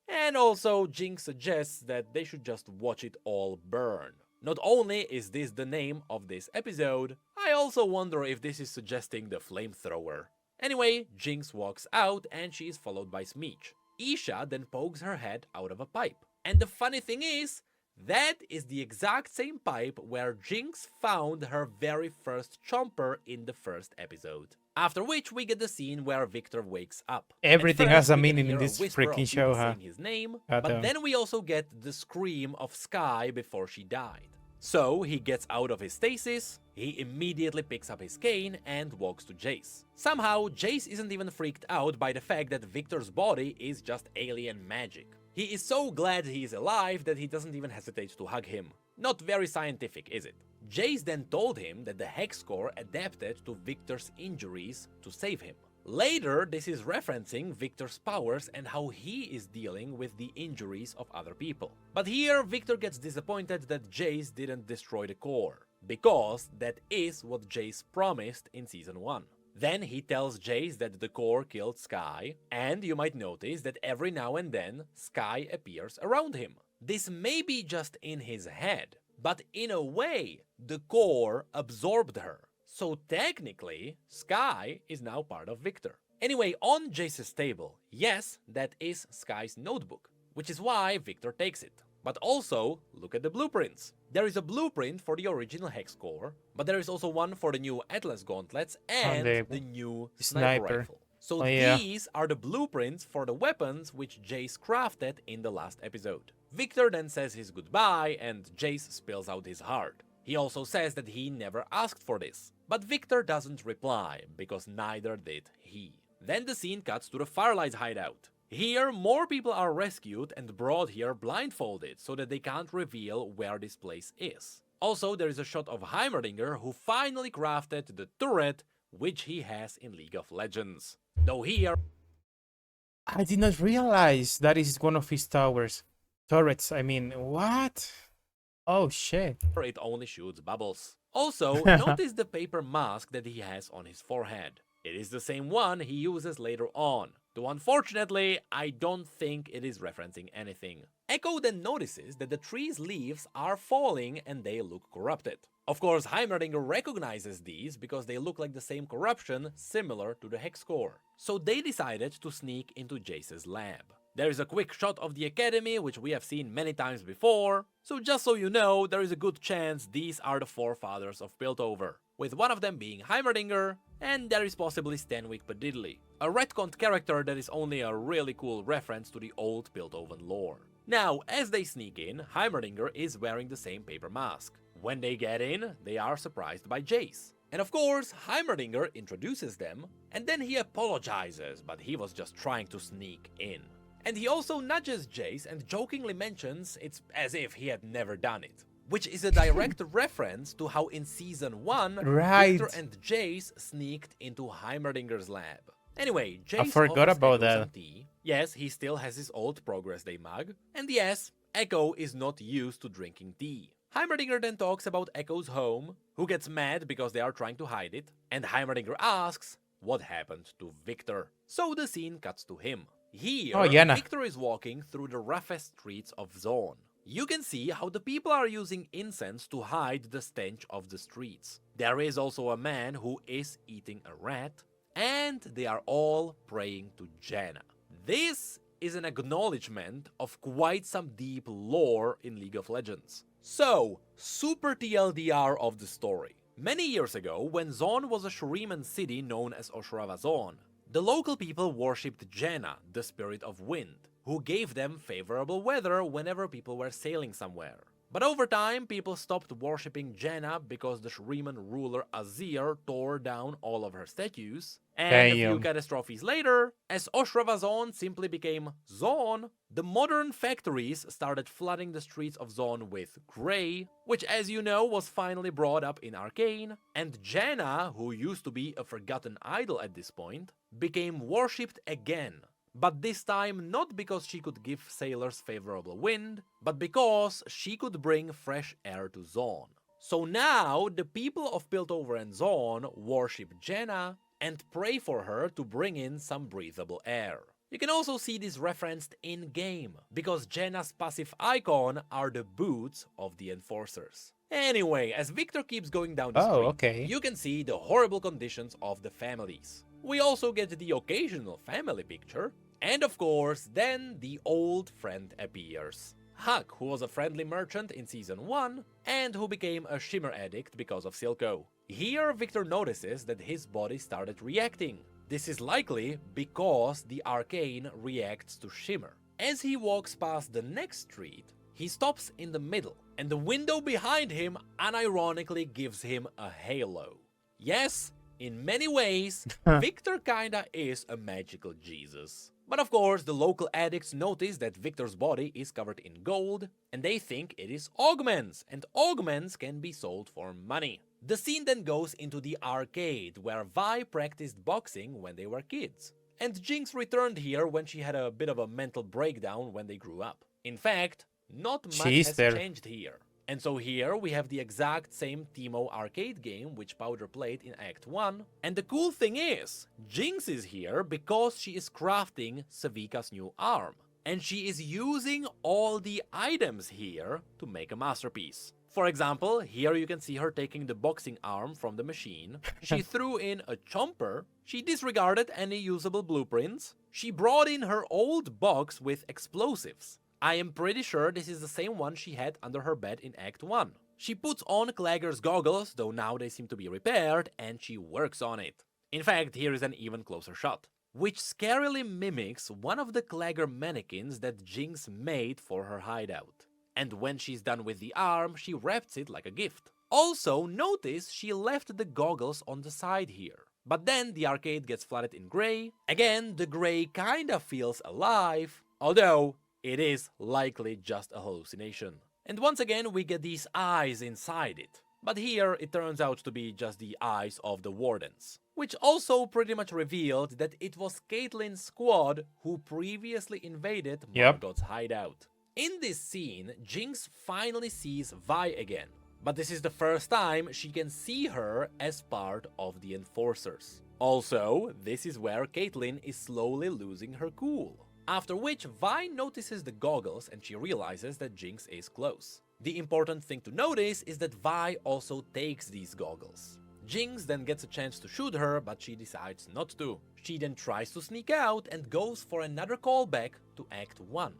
And also, Jinx suggests that they should just watch it all burn. Not only is this the name of this episode, I also wonder if this is suggesting the flamethrower. Anyway, Jinx walks out and she is followed by Smeech. Isha then pokes her head out of a pipe. And the funny thing is, that is the exact same pipe where Jinx found her very first chomper in the first episode. After which we get the scene where Victor wakes up. Everything At first, has a we can meaning in hear this whisper of freaking people show, huh? saying his name, God but damn. then we also get the scream of Sky before she died. So he gets out of his stasis, he immediately picks up his cane and walks to Jace. Somehow, Jace isn't even freaked out by the fact that Victor's body is just alien magic. He is so glad he is alive that he doesn't even hesitate to hug him. Not very scientific, is it? Jace then told him that the Hex Core adapted to Victor's injuries to save him. Later, this is referencing Victor's powers and how he is dealing with the injuries of other people. But here, Victor gets disappointed that Jace didn't destroy the core, because that is what Jace promised in Season 1. Then he tells Jace that the core killed Sky, and you might notice that every now and then, Sky appears around him. This may be just in his head, but in a way, the core absorbed her. So technically, Sky is now part of Victor. Anyway, on Jace's table, yes, that is Sky's notebook, which is why Victor takes it. But also, look at the blueprints. There is a blueprint for the original Hex Core, but there is also one for the new Atlas gauntlets and the new sniper rifle. So these are the blueprints for the weapons which Jace crafted in the last episode. Victor then says his goodbye and Jace spills out his heart. He also says that he never asked for this, but Victor doesn't reply, because neither did he. Then the scene cuts to the Firelight hideout. Here, more people are rescued and brought here blindfolded, so that they can't reveal where this place is. Also, there is a shot of Heimerdinger, who finally crafted the turret, which he has in League of Legends. Though here... I did not realize that is one of his turrets, I mean, what? Oh shit. It only shoots bubbles. Also, notice the paper mask that he has on his forehead. It is the same one he uses later on, though unfortunately, I don't think it is referencing anything. Echo then notices that the tree's leaves are falling and they look corrupted. Of course, Heimerdinger recognizes these because they look like the same corruption similar to the Hex Core. So they decided to sneak into Jace's lab. There is a quick shot of the academy, which we have seen many times before, so just so you know, there is a good chance these are the forefathers of Piltover, with one of them being Heimerdinger, and there is possibly Stanwyck Padidley, a retconned character that is only a really cool reference to the old Piltover lore. Now, as they sneak in, Heimerdinger is wearing the same paper mask. When they get in, they are surprised by Jace. And of course, Heimerdinger introduces them, and then he apologizes, but he was just trying to sneak in. And he also nudges Jace and jokingly mentions it's as if he had never done it. Which is a direct reference to how in Season 1, Victor and Jace sneaked into Heimerdinger's lab. Anyway, Jace I forgot about Echo that. some tea. Yes, he still has his old Progress Day mug. And yes, Echo is not used to drinking tea. Heimerdinger then talks about Echo's home, who gets mad because they are trying to hide it, and Heimerdinger asks what happened to Victor. So the scene cuts to him. Here, Victor is walking through the roughest streets of Zone. You can see how the people are using incense to hide the stench of the streets. There is also a man who is eating a rat, and they are all praying to Janna. This is an acknowledgement of quite some deep lore in League of Legends. So, super TLDR of the story. Many years ago, when Zone was a Shuriman city known as Oshrava Zone, the local people worshipped Janna, the spirit of wind, who gave them favorable weather whenever people were sailing somewhere. But over time, people stopped worshipping Janna because the Shuriman ruler Azir tore down all of her statues, and a few catastrophes later, as Oshrava Zone simply became Zone, the modern factories started flooding the streets of Zone with grey, which as you know was finally brought up in Arcane, and Janna, who used to be a forgotten idol at this point, became worshipped again. But this time not because she could give sailors favorable wind, but because she could bring fresh air to Zaun. So now the people of Piltover and Zaun worship Jenna and pray for her to bring in some breathable air. You can also see this referenced in-game, because Jenna's passive icon are the boots of the Enforcers. Anyway, as Victor keeps going down the Oh, street, okay. you can see the horrible conditions of the families. We also get the occasional family picture, and of course, then the old friend appears. Huck, who was a friendly merchant in Season 1, and who became a shimmer addict because of Silco. Here, Victor notices that his body started reacting. This is likely because the Arcane reacts to shimmer. As he walks past the next street, he stops in the middle, and the window behind him unironically gives him a halo. Yes, in many ways, Victor kinda is a magical Jesus. But of course, the local addicts notice that Victor's body is covered in gold, and they think it is augments, and augments can be sold for money. The scene then goes into the arcade, where Vi practiced boxing when they were kids. And Jinx returned here when she had a bit of a mental breakdown when they grew up. In fact, not much She's has there. changed here. And so here we have the exact same Teemo arcade game which Powder played in Act 1. And the cool thing is, Jinx is here because she is crafting Savika's new arm. And she is using all the items here to make a masterpiece. For example, here you can see her taking the boxing arm from the machine. She threw in a chomper. She disregarded any usable blueprints. She brought in her old box with explosives. I am pretty sure this is the same one she had under her bed in Act 1. She puts on Clagger's goggles, though now they seem to be repaired, and she works on it. In fact, here is an even closer shot, which scarily mimics one of the Clagger mannequins that Jinx made for her hideout. And when she's done with the arm, she wraps it like a gift. Also, notice she left the goggles on the side here. But then the arcade gets flooded in grey. Again, the grey kinda feels alive, although it is likely just a hallucination. And once again we get these eyes inside it. But here it turns out to be just the eyes of the wardens. Which also pretty much revealed that it was Caitlyn's squad who previously invaded Margot's hideout. In this scene, Jinx finally sees Vi again. But this is the first time she can see her as part of the Enforcers. Also, this is where Caitlyn is slowly losing her cool. After which, Vi notices the goggles and she realizes that Jinx is close. The important thing to notice is that Vi also takes these goggles. Jinx then gets a chance to shoot her, but she decides not to. She then tries to sneak out and goes for another callback to Act 1.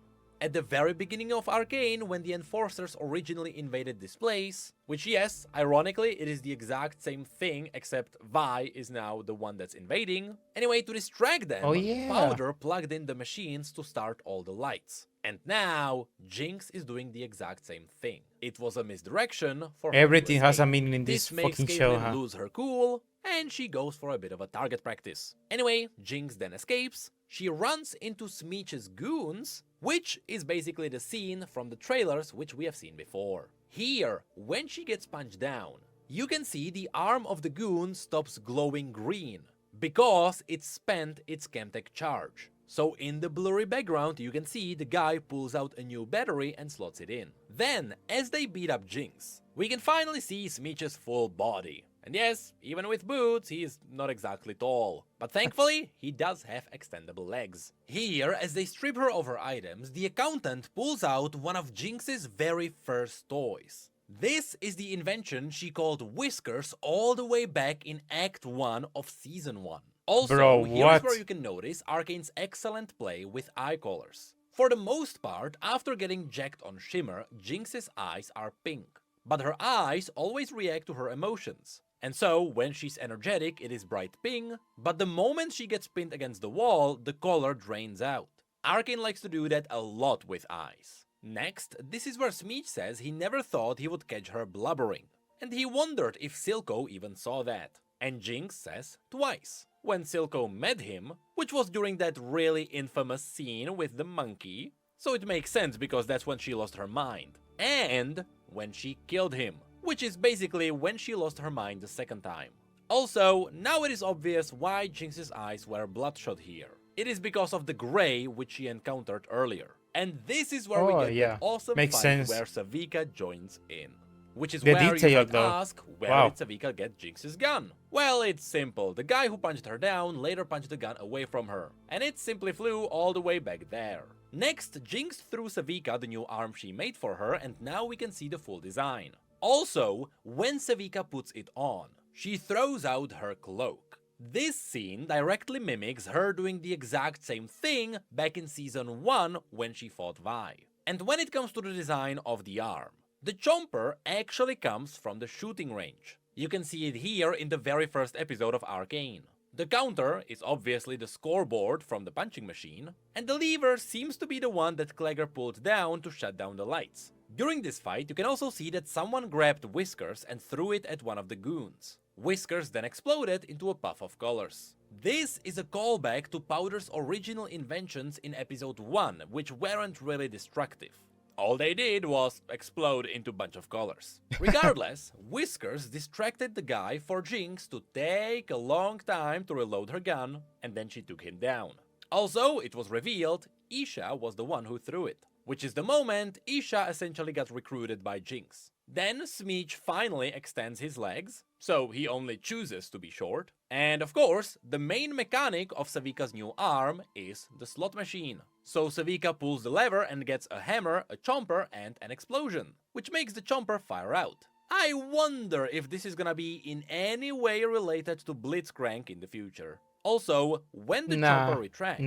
At the very beginning of Arcane, when the Enforcers originally invaded this place, which yes, ironically, it is the exact same thing, except Vi is now the one that's invading. Anyway, to distract them, Powder plugged in the machines to start all the lights. And now, Jinx is doing the exact same thing. It was a misdirection for her to Everything has a escape. meaning in this fucking show, Caitlyn lose her cool, and she goes for a bit of a target practice. Anyway, Jinx then escapes. She runs into Smeech's goons, which is basically the scene from the trailers which we have seen before. Here, when she gets punched down, you can see the arm of the goon stops glowing green, because it spent its Chemtech charge. So in the blurry background you can see the guy pulls out a new battery and slots it in. Then, as they beat up Jinx, we can finally see Smeech's full body. And yes, even with boots, he is not exactly tall. But thankfully, he does have extendable legs. Here, as they strip her of her items, the accountant pulls out one of Jinx's very first toys. This is the invention she called Whiskers all the way back in Act 1 of Season 1. Also, Bro, here's where you can notice Arcane's excellent play with eye colors. For the most part, after getting jacked on Shimmer, Jinx's eyes are pink. But her eyes always react to her emotions. And so, when she's energetic, it is bright pink, but the moment she gets pinned against the wall, the color drains out. Arcane likes to do that a lot with eyes. Next, this is where Smeech says he never thought he would catch her blubbering. And he wondered if Silco even saw that. And Jinx says twice. When Silco met him, which was during that really infamous scene with the monkey, so it makes sense because that's when she lost her mind. And when she killed him, which is basically when she lost her mind the second time. Also, now it is obvious why Jinx's eyes were bloodshot here. It is because of the gray which she encountered earlier. And this is where we Oh, get yeah. that awesome Makes fight sense. where Savika joins in. Which is The where you detail, might though. ask, where Wow. did Savika get Jinx's gun? Well, it's simple. The guy who punched her down later punched the gun away from her, and it simply flew all the way back there. Next, Jinx threw Savika the new arm she made for her, and now we can see the full design. Also, when Savika puts it on, she throws out her cloak. This scene directly mimics her doing the exact same thing back in Season 1 when she fought Vi. And when it comes to the design of the arm, the chomper actually comes from the shooting range. You can see it here in the very first episode of Arcane. The counter is obviously the scoreboard from the punching machine, and the lever seems to be the one that Clegger pulled down to shut down the lights. During this fight, you can also see that someone grabbed Whiskers and threw it at one of the goons. Whiskers then exploded into a puff of colors. This is a callback to Powder's original inventions in episode 1, which weren't really destructive. All they did was explode into a bunch of colors. Regardless, Whiskers distracted the guy for Jinx to take a long time to reload her gun, and then she took him down. Also, it was revealed Isha was the one who threw it, which is the moment Isha essentially got recruited by Jinx. Then Smeech finally extends his legs, so he only chooses to be short. And of course, the main mechanic of Savika's new arm is the slot machine. So Savika pulls the lever and gets a hammer, a chomper, and an explosion, which makes the chomper fire out. I wonder if this is gonna be in any way related to Blitzcrank in the future. Also, when the chomper retracts,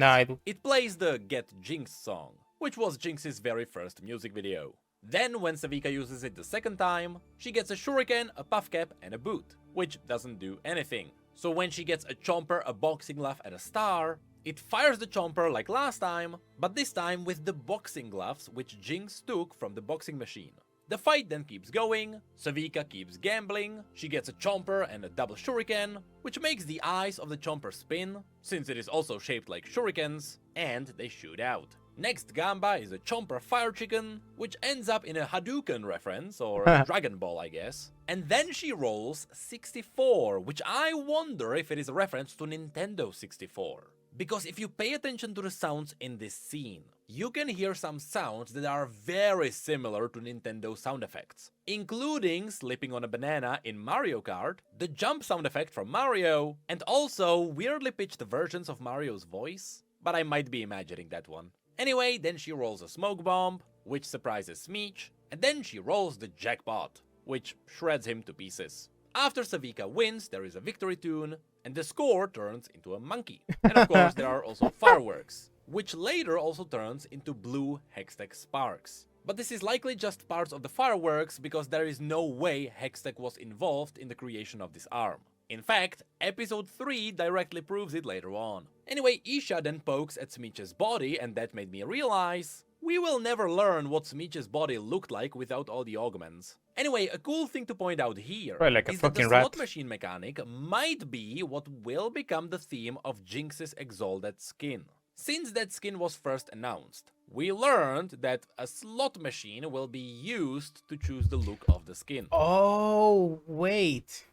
it plays the Get Jinx song, which was Jinx's very first music video. Then, when Savika uses it the second time, she gets a shuriken, a puff cap, and a boot, which doesn't do anything. So when she gets a chomper, a boxing glove, and a star, it fires the chomper like last time, but this time with the boxing gloves which Jinx took from the boxing machine. The fight then keeps going, Savika keeps gambling, she gets a chomper and a double shuriken, which makes the eyes of the chomper spin, since it is also shaped like shurikens, and they shoot out. Next gamba is a chomper fire chicken, which ends up in a Hadouken reference, or a Dragon Ball I guess. And then she rolls 64, which I wonder if it is a reference to Nintendo 64. Because if you pay attention to the sounds in this scene, you can hear some sounds that are very similar to Nintendo sound effects, including slipping on a banana in Mario Kart, the jump sound effect from Mario, and also weirdly pitched versions of Mario's voice, but I might be imagining that one. Anyway, then she rolls a smoke bomb, which surprises Smeech, and then she rolls the jackpot, which shreds him to pieces. After Savika wins, there is a victory tune, and the score turns into a monkey. And of course, there are also fireworks, which later also turns into blue Hextech sparks. But this is likely just parts of the fireworks because there is no way Hextech was involved in the creation of this arm. In fact, episode 3 directly proves it later on. Anyway, Isha then pokes at Smeech's body, and that made me realize we will never learn what Smeech's body looked like without all the augments. Anyway, a cool thing to point out here is that the slot machine mechanic might be what will become the theme of Jinx's Exalted skin. Since that skin was first announced, we learned that a slot machine will be used to choose the look of the skin. Oh, wait.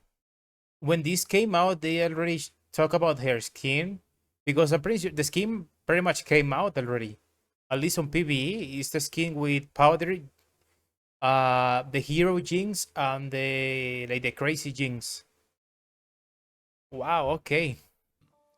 When this came out, they already talk about her skin, because I'm pretty sure the skin pretty much came out already. At least on PvE, it's the skin with Powder, the hero Jinx, and the crazy Jinx. Wow, okay.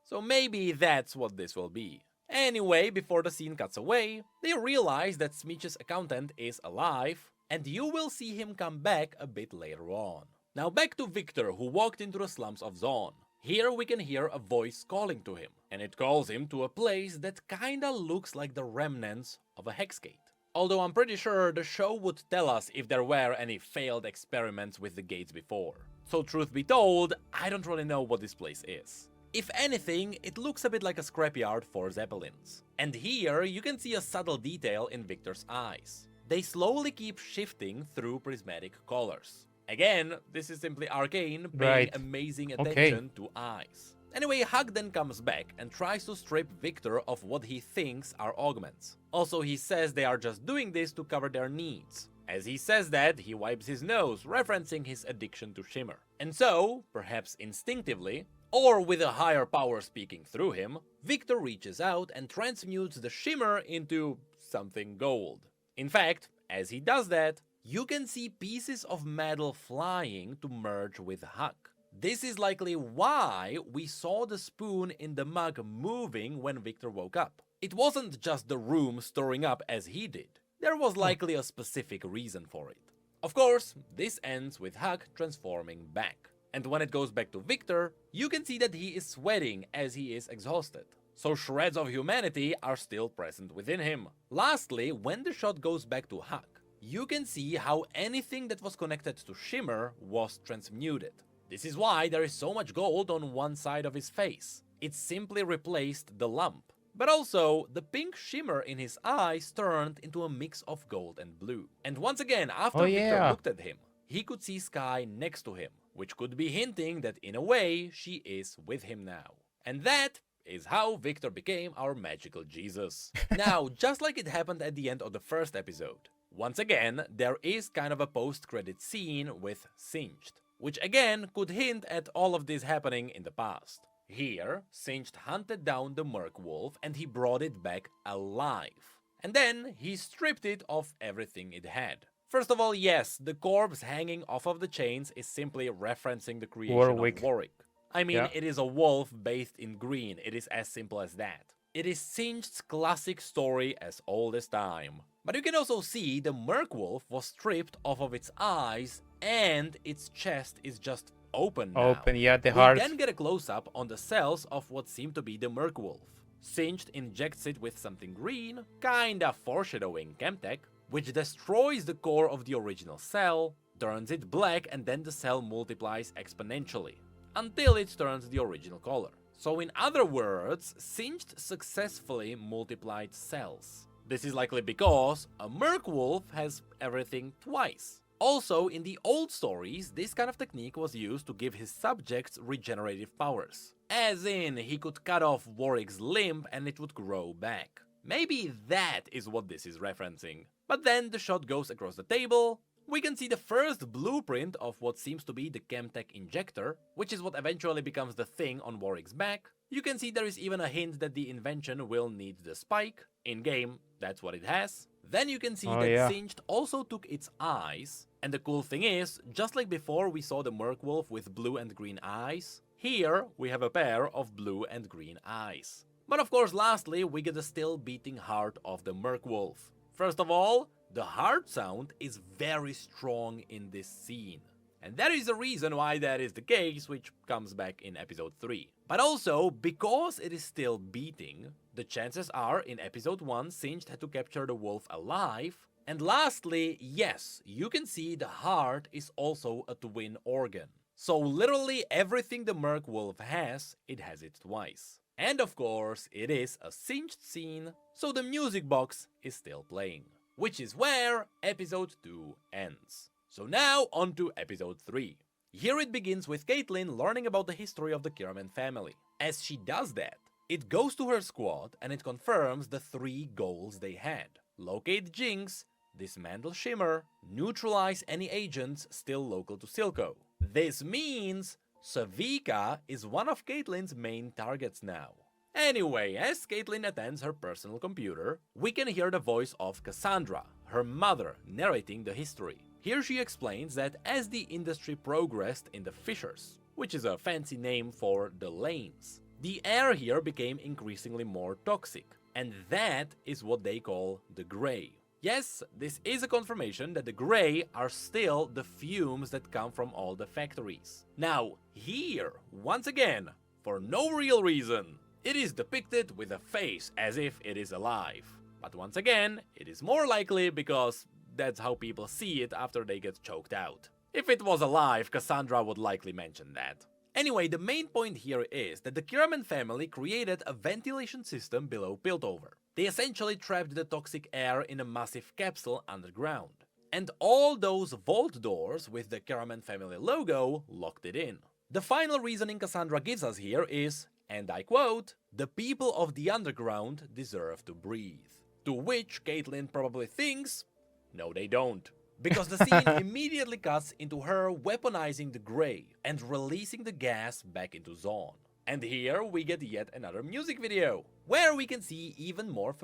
So maybe that's what this will be. Anyway, before the scene cuts away, they realize that Smeech's accountant is alive, and you will see him come back a bit later on. Now back to Victor, who walked into the slums of Zaun. Here we can hear a voice calling to him, and it calls him to a place that kinda looks like the remnants of a Hexgate. Although I'm pretty sure the show would tell us if there were any failed experiments with the gates before. So truth be told, I don't really know what this place is. If anything, it looks a bit like a scrapyard for Zeppelins. And here you can see a subtle detail in Victor's eyes. They slowly keep shifting through prismatic colors. Again, this is simply Arcane paying amazing attention to eyes. Anyway, Hug then comes back and tries to strip Victor of what he thinks are augments. Also, he says they are just doing this to cover their needs. As he says that, he wipes his nose, referencing his addiction to shimmer. And so, perhaps instinctively, or with a higher power speaking through him, Victor reaches out and transmutes the shimmer into something gold. In fact, as he does that, you can see pieces of metal flying to merge with Huck. This is likely why we saw the spoon in the mug moving when Victor woke up. It wasn't just the room stirring up as he did. There was likely a specific reason for it. Of course, this ends with Huck transforming back. And when it goes back to Victor, you can see that he is sweating as he is exhausted. So shreds of humanity are still present within him. Lastly, when the shot goes back to Huck, you can see how anything that was connected to Shimmer was transmuted. This is why there is so much gold on one side of his face. It simply replaced the lump. But also, the pink shimmer in his eyes turned into a mix of gold and blue. And once again, after Victor looked at him, he could see Sky next to him, which could be hinting that in a way, she is with him now. And that is how Victor became our magical Jesus. Now, just like it happened at the end of the first episode, once again, there is kind of a post-credit scene with Singed, which again could hint at all of this happening in the past. Here, Singed hunted down the Merc Wolf and he brought it back alive. And then he stripped it of everything it had. First of all, yes, the corpse hanging off of the chains is simply referencing the creation of Warwick. I mean, it is a wolf bathed in green. It is as simple as that. It is Singed's classic story as old as time. But you can also see the Merc Wolf was stripped off of its eyes and its chest is just open now. The heart. We then get a close-up on the cells of what seemed to be the Merc Wolf. Singed injects it with something green, kinda foreshadowing Chemtech, which destroys the core of the original cell, turns it black, and then the cell multiplies exponentially, until it turns the original color. So in other words, Singed successfully multiplied cells. This is likely because a Merc Wolf has everything twice. Also, in the old stories, this kind of technique was used to give his subjects regenerative powers. As in, he could cut off Warwick's limb and it would grow back. Maybe that is what this is referencing. But then the shot goes across the table. We can see the first blueprint of what seems to be the Chemtech injector, which is what eventually becomes the thing on Warwick's back. You can see there is even a hint that the invention will need the spike. In-game, that's what it has. Then you can see that Singed also took its eyes. And the cool thing is, just like before we saw the Merc Wolf with blue and green eyes, here we have a pair of blue and green eyes. But of course, lastly, we get the still beating heart of the Merc Wolf. First of all, the heart sound is very strong in this scene. And there is a reason why that is the case, which comes back in episode 3. But also, because it is still beating, the chances are in episode 1 Singed had to capture the wolf alive. And lastly, yes, you can see the heart is also a twin organ. So literally everything the Merc Wolf has, it has it twice. And of course, it is a Singed scene, so the music box is still playing. Which is where episode 2 ends. So now on to episode 3. Here it begins with Caitlyn learning about the history of the Kiraman family. As she does that, it goes to her squad and it confirms the 3 goals they had. Locate Jinx, dismantle Shimmer, neutralize any agents still local to Silco. This means Savika is one of Caitlyn's main targets now. Anyway, as Caitlyn attends her personal computer, we can hear the voice of Cassandra, her mother, narrating the history. Here she explains that as the industry progressed in the fissures, which is a fancy name for the lanes, the air here became increasingly more toxic, and that is what they call the Grey. Yes, this is a confirmation that the Grey are still the fumes that come from all the factories. Now, here, once again, for no real reason, it is depicted with a face as if it is alive. But once again, it is more likely because that's how people see it after they get choked out. If it was alive, Cassandra would likely mention that. Anyway, the main point here is that the Kiraman family created a ventilation system below Piltover. They essentially trapped the toxic air in a massive capsule underground. And all those vault doors with the Kiraman family logo locked it in. The final reasoning Cassandra gives us here is, and I quote, "The people of the underground deserve to breathe." To which Caitlyn probably thinks, no they don't. because the scene immediately cuts into her weaponizing the Grey and releasing the gas back into Zaun. And here we get yet another music video, where we can see even more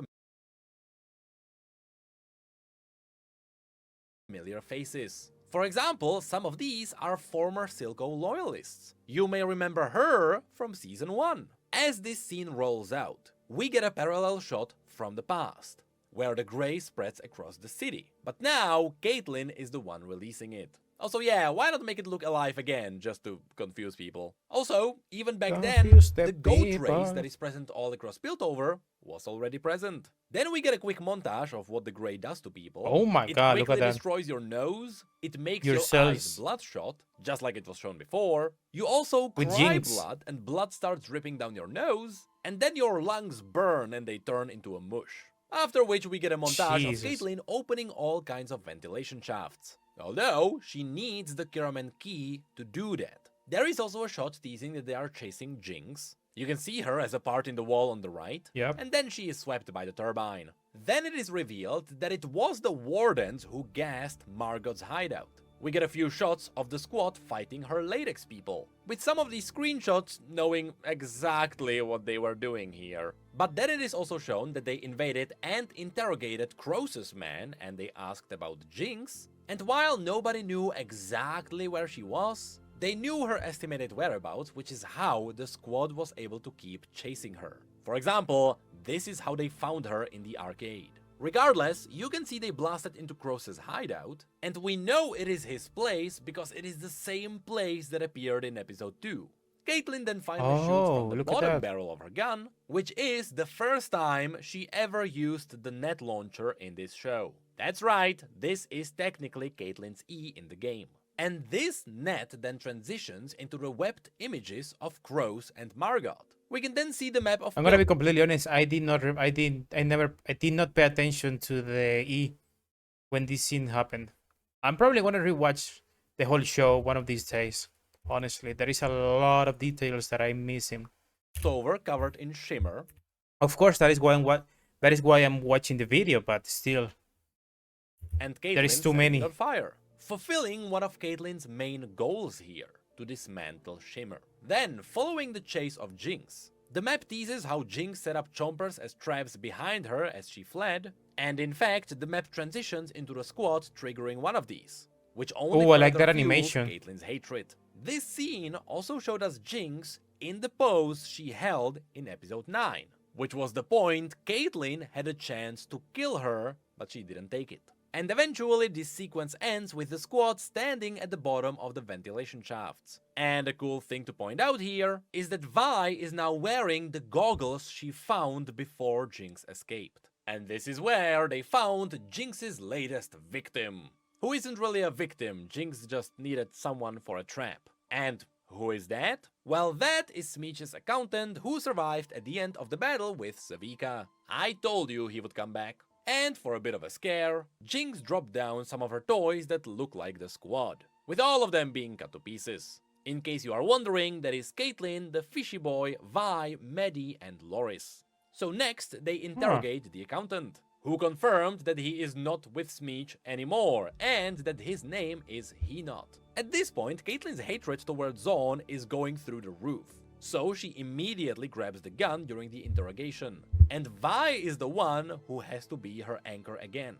familiar faces. For example, some of these are former Silco loyalists. You may remember her from Season 1. As this scene rolls out, we get a parallel shot from the past, where the Grey spreads across the city. But now, Caitlyn is the one releasing it. Also, yeah, why not make it look alive again, just to confuse people? Also, even back then, the goat race that is present all across Piltover was already present. Then we get a quick montage of what the Grey does to people. Oh my god, look at It quickly that. destroys your nose, it makes Your your cells. eyes bloodshot, just like it was shown before. You also With cry Jinx. blood, and blood starts dripping down your nose, and then your lungs burn and they turn into a mush. After which we get a montage Jesus. of Caitlyn opening all kinds of ventilation shafts. Although, she needs the Kiraman key to do that. There is also a shot teasing that they are chasing Jinx. You can see her as a part in the wall on the right, Yep. and then she is swept by the turbine. Then it is revealed that it was the Wardens who gassed Margot's hideout. We get a few shots of the squad fighting her latex people, with some of these screenshots knowing exactly what they were doing here. But then it is also shown that they invaded and interrogated Croesus Man, and they asked about Jinx, and while nobody knew exactly where she was, they knew her estimated whereabouts, which is how the squad was able to keep chasing her. For example, this is how they found her in the arcade. Regardless, you can see they blasted into Croesus' hideout, and we know it is his place because it is the same place that appeared in episode 2. Caitlyn then finally shoots from the look at bottom that. barrel of her gun, which is the first time she ever used the net launcher in this show. That's right, this is technically Caitlyn's E in the game. And this net then transitions into the webbed images of Crows and Margot. We can then see the map of I'm gonna be completely honest. I did not pay attention to the E when this scene happened. I'm probably gonna rewatch the whole show one of these days. Honestly, there is a lot of details that I'm missing. Piltover covered in shimmer. Of course, that is why I'm watching the video, but still, And Caitlyn there is too setting many. it on fire, fulfilling one of Caitlyn's main goals here, to dismantle Shimmer. Then, following the chase of Jinx, the map teases how Jinx set up chompers as traps behind her as she fled, and in fact, the map transitions into the squad triggering one of these, which only Oh, I like further that fuels animation. Caitlyn's hatred. This scene also showed us Jinx in the pose she held in episode 9, which was the point Caitlyn had a chance to kill her, but she didn't take it. And eventually this sequence ends with the squad standing at the bottom of the ventilation shafts. And a cool thing to point out here is that Vi is now wearing the goggles she found before Jinx escaped. And this is where they found Jinx's latest victim. Who isn't really a victim, Jinx just needed someone for a trap. And who is that? Well, that is Smeech's accountant who survived at the end of the battle with Savika. I told you he would come back. And for a bit of a scare, Jinx dropped down some of her toys that look like the squad, with all of them being cut to pieces. In case you are wondering, that is Caitlyn, the Fishy Boy, Vi, Maddie, and Loris. So next, they interrogate the accountant, who confirmed that he is not with Smeech anymore, and that his name is He-Not. At this point, Caitlyn's hatred towards Zaun is going through the roof. So she immediately grabs the gun during the interrogation, and Vi is the one who has to be her anchor again.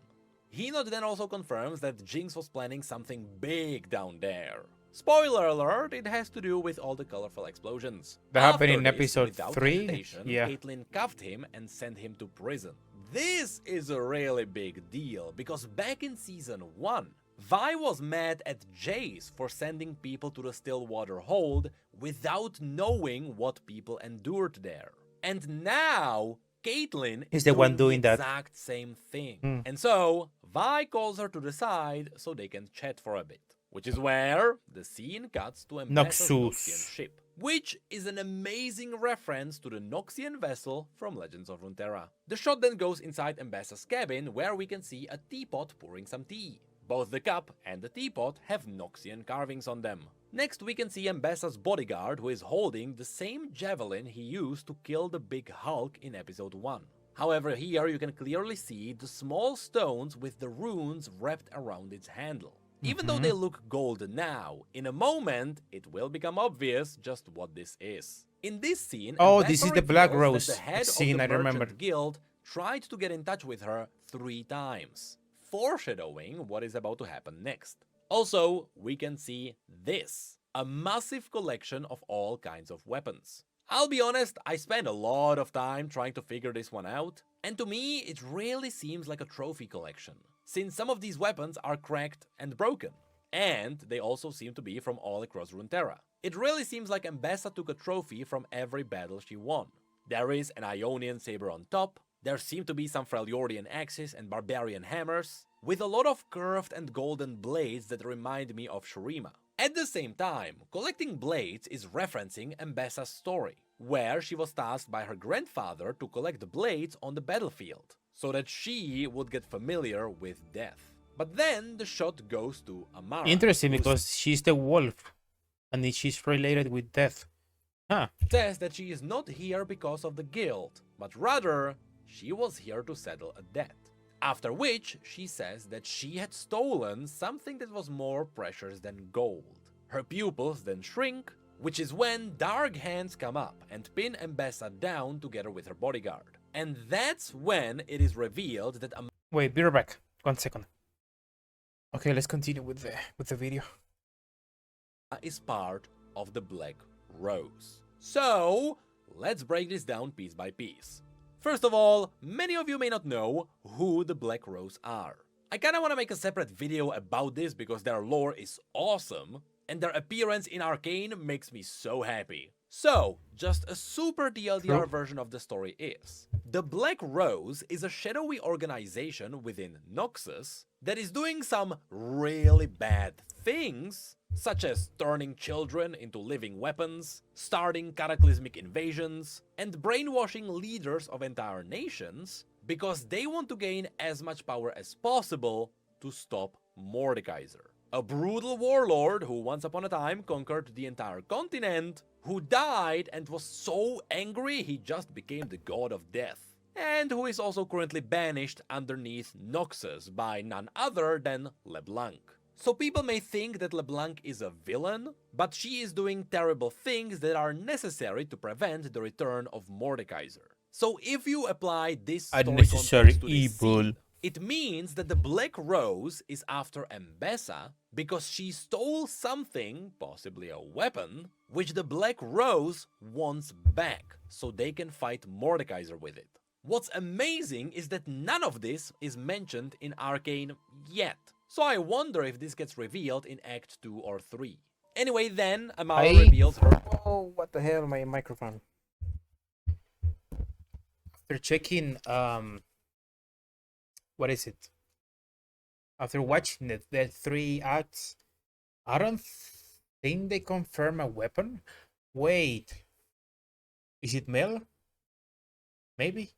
He-Not then also confirms that Jinx was planning something big down there. Spoiler alert, it has to do with all the colorful explosions. That happened in After this, episode without 3? hesitation, Yeah. Caitlyn cuffed him and sent him to prison. This is a really big deal, because back in season 1, Vi was mad at Jace for sending people to the Stillwater Hold without knowing what people endured there. And now, Caitlyn Is the one doing the that. exact same thing. And so, Vi calls her to the side so they can chat for a bit. Which is where the scene cuts to Ambassador's Noxus. Noxian ship, which is an amazing reference to the Noxian vessel from Legends of Runeterra. The shot then goes inside Ambassador's cabin, where we can see a teapot pouring some tea. Both the cup and the teapot have Noxian carvings on them. Next we can see Ambassador's bodyguard, who is holding the same javelin he used to kill the big Hulk in episode 1. However, here you can clearly see the small stones with the runes wrapped around its handle. Even though they look gold now, in a moment it will become obvious just what this is. In this scene, Oh, Ambessa this is the Black reveals Rose that the head scene, of I the remember. Merchant Guild tried to get in touch with her 3 times, foreshadowing what is about to happen next. Also, we can see this, a massive collection of all kinds of weapons. I'll be honest, I spent a lot of time trying to figure this one out, and to me it really seems like a trophy collection, since some of these weapons are cracked and broken, and they also seem to be from all across Runeterra. It really seems like Ambessa took a trophy from every battle she won. There is an Ionian saber on top, there seem to be some Freljordian axes and barbarian hammers, with a lot of curved and golden blades that remind me of Shurima. At the same time, collecting blades is referencing Ambessa's story, where she was tasked by her grandfather to collect the blades on the battlefield, so that she would get familiar with death. But then the shot goes to Amara. Interesting, because she's the wolf, and she's related with death. Huh. Says that she is not here because of the guild, but rather, she was here to settle a debt. After which, she says that she had stolen something that was more precious than gold. Her pupils then shrink, which is when dark hands come up and pin Ambessa down together with her bodyguard. And that's when it is revealed that Wait, be right back. 1 second. Okay, let's continue with the video. Amara is part of the Black Rose. So, let's break this down piece by piece. First of all, many of you may not know who the Black Rose are. I kinda wanna make a separate video about this because their lore is awesome, and their appearance in Arcane makes me so happy. So, just a super TLDR version of the story is: the Black Rose is a shadowy organization within Noxus that is doing some really bad things, such as turning children into living weapons, starting cataclysmic invasions, and brainwashing leaders of entire nations because they want to gain as much power as possible to stop Mordekaiser, a brutal warlord who once upon a time conquered the entire continent, who died and was so angry he just became the god of death, and who is also currently banished underneath Noxus by none other than LeBlanc. So people may think that LeBlanc is a villain, but she is doing terrible things that are necessary to prevent the return of Mordekaiser. So if you apply this story Unnecessary context to this evil. scene, it means that the Black Rose is after Ambessa because she stole something, possibly a weapon, which the Black Rose wants back, so they can fight Mordekaiser with it. What's amazing is that none of this is mentioned in Arcane yet. So I wonder if this gets revealed in Act 2 or 3. Anyway, then Amara reveals her... Oh, what the hell, my microphone. After checking, what is it? After watching the 3 acts, I don't think they confirm a weapon. Wait. Is it Mel? Maybe?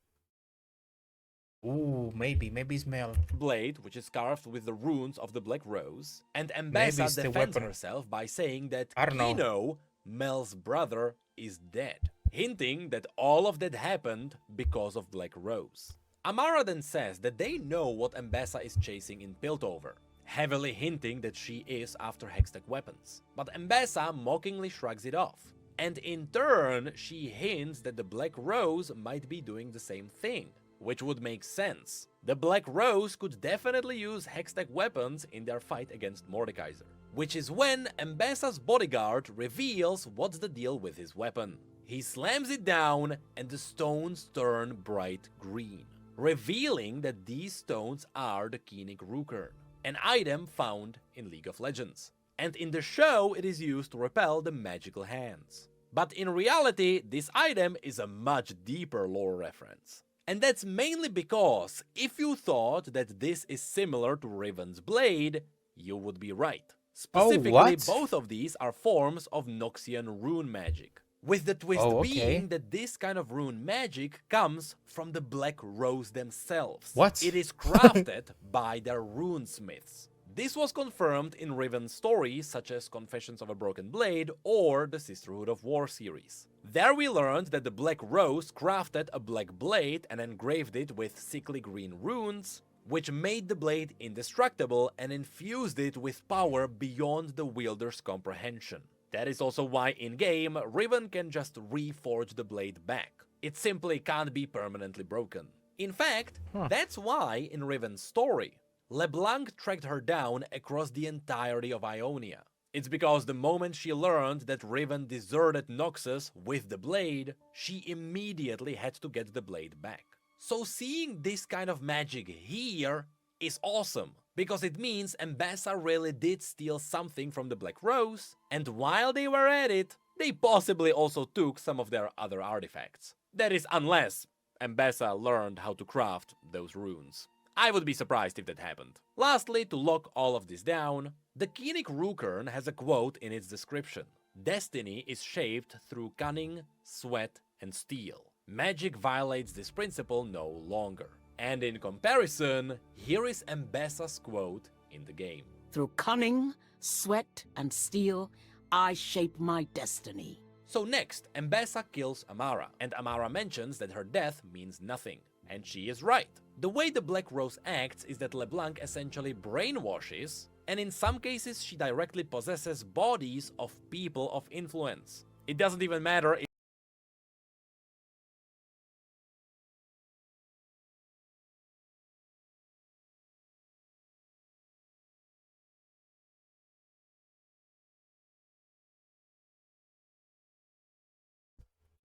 Ooh, maybe it's Mel. blade, which is carved with the runes of the Black Rose, and Maybe Ambessa it's the defends weapon. herself by saying that I don't know. Kino, Mel's brother, is dead, hinting that all of that happened because of Black Rose. Amara then says that they know what Ambessa is chasing in Piltover, heavily hinting that she is after Hextech weapons. But Ambessa mockingly shrugs it off, and in turn she hints that the Black Rose might be doing the same thing, which would make sense. The Black Rose could definitely use Hextech weapons in their fight against Mordekaiser. Which is when Ambessa's bodyguard reveals what's the deal with his weapon. He slams it down and the stones turn bright green, revealing that these stones are the Koenig Rukern, an item found in League of Legends. And in the show it is used to repel the magical hands. But in reality, this item is a much deeper lore reference. And that's mainly because if you thought that this is similar to Riven's Blade, you would be right. Specifically, what? both of these are forms of Noxian rune magic. With the twist being that this kind of rune magic comes from the Black Rose themselves. What? It is crafted by their runesmiths. This was confirmed in Riven's stories such as Confessions of a Broken Blade or the Sisterhood of War series. There we learned that the Black Rose crafted a black blade and engraved it with sickly green runes, which made the blade indestructible and infused it with power beyond the wielder's comprehension. That is also why in-game, Riven can just reforge the blade back. It simply can't be permanently broken. In fact, that's why in Riven's story, LeBlanc tracked her down across the entirety of Ionia. It's because the moment she learned that Riven deserted Noxus with the blade, she immediately had to get the blade back. So seeing this kind of magic here is awesome, because it means Ambassa really did steal something from the Black Rose, and while they were at it, they possibly also took some of their other artifacts. That is, unless Ambassa learned how to craft those runes. I would be surprised if that happened. Lastly, to lock all of this down, the Keenik Rukern has a quote in its description. Destiny is shaped through cunning, sweat, and steel. Magic violates this principle no longer. And in comparison, here is Ambassa's quote in the game. Through cunning, sweat, and steel, I shape my destiny. So next, Ambassa kills Amara, and Amara mentions that her death means nothing. And she is right. The way the Black Rose acts is that LeBlanc essentially brainwashes, and in some cases she directly possesses bodies of people of influence. It doesn't even matter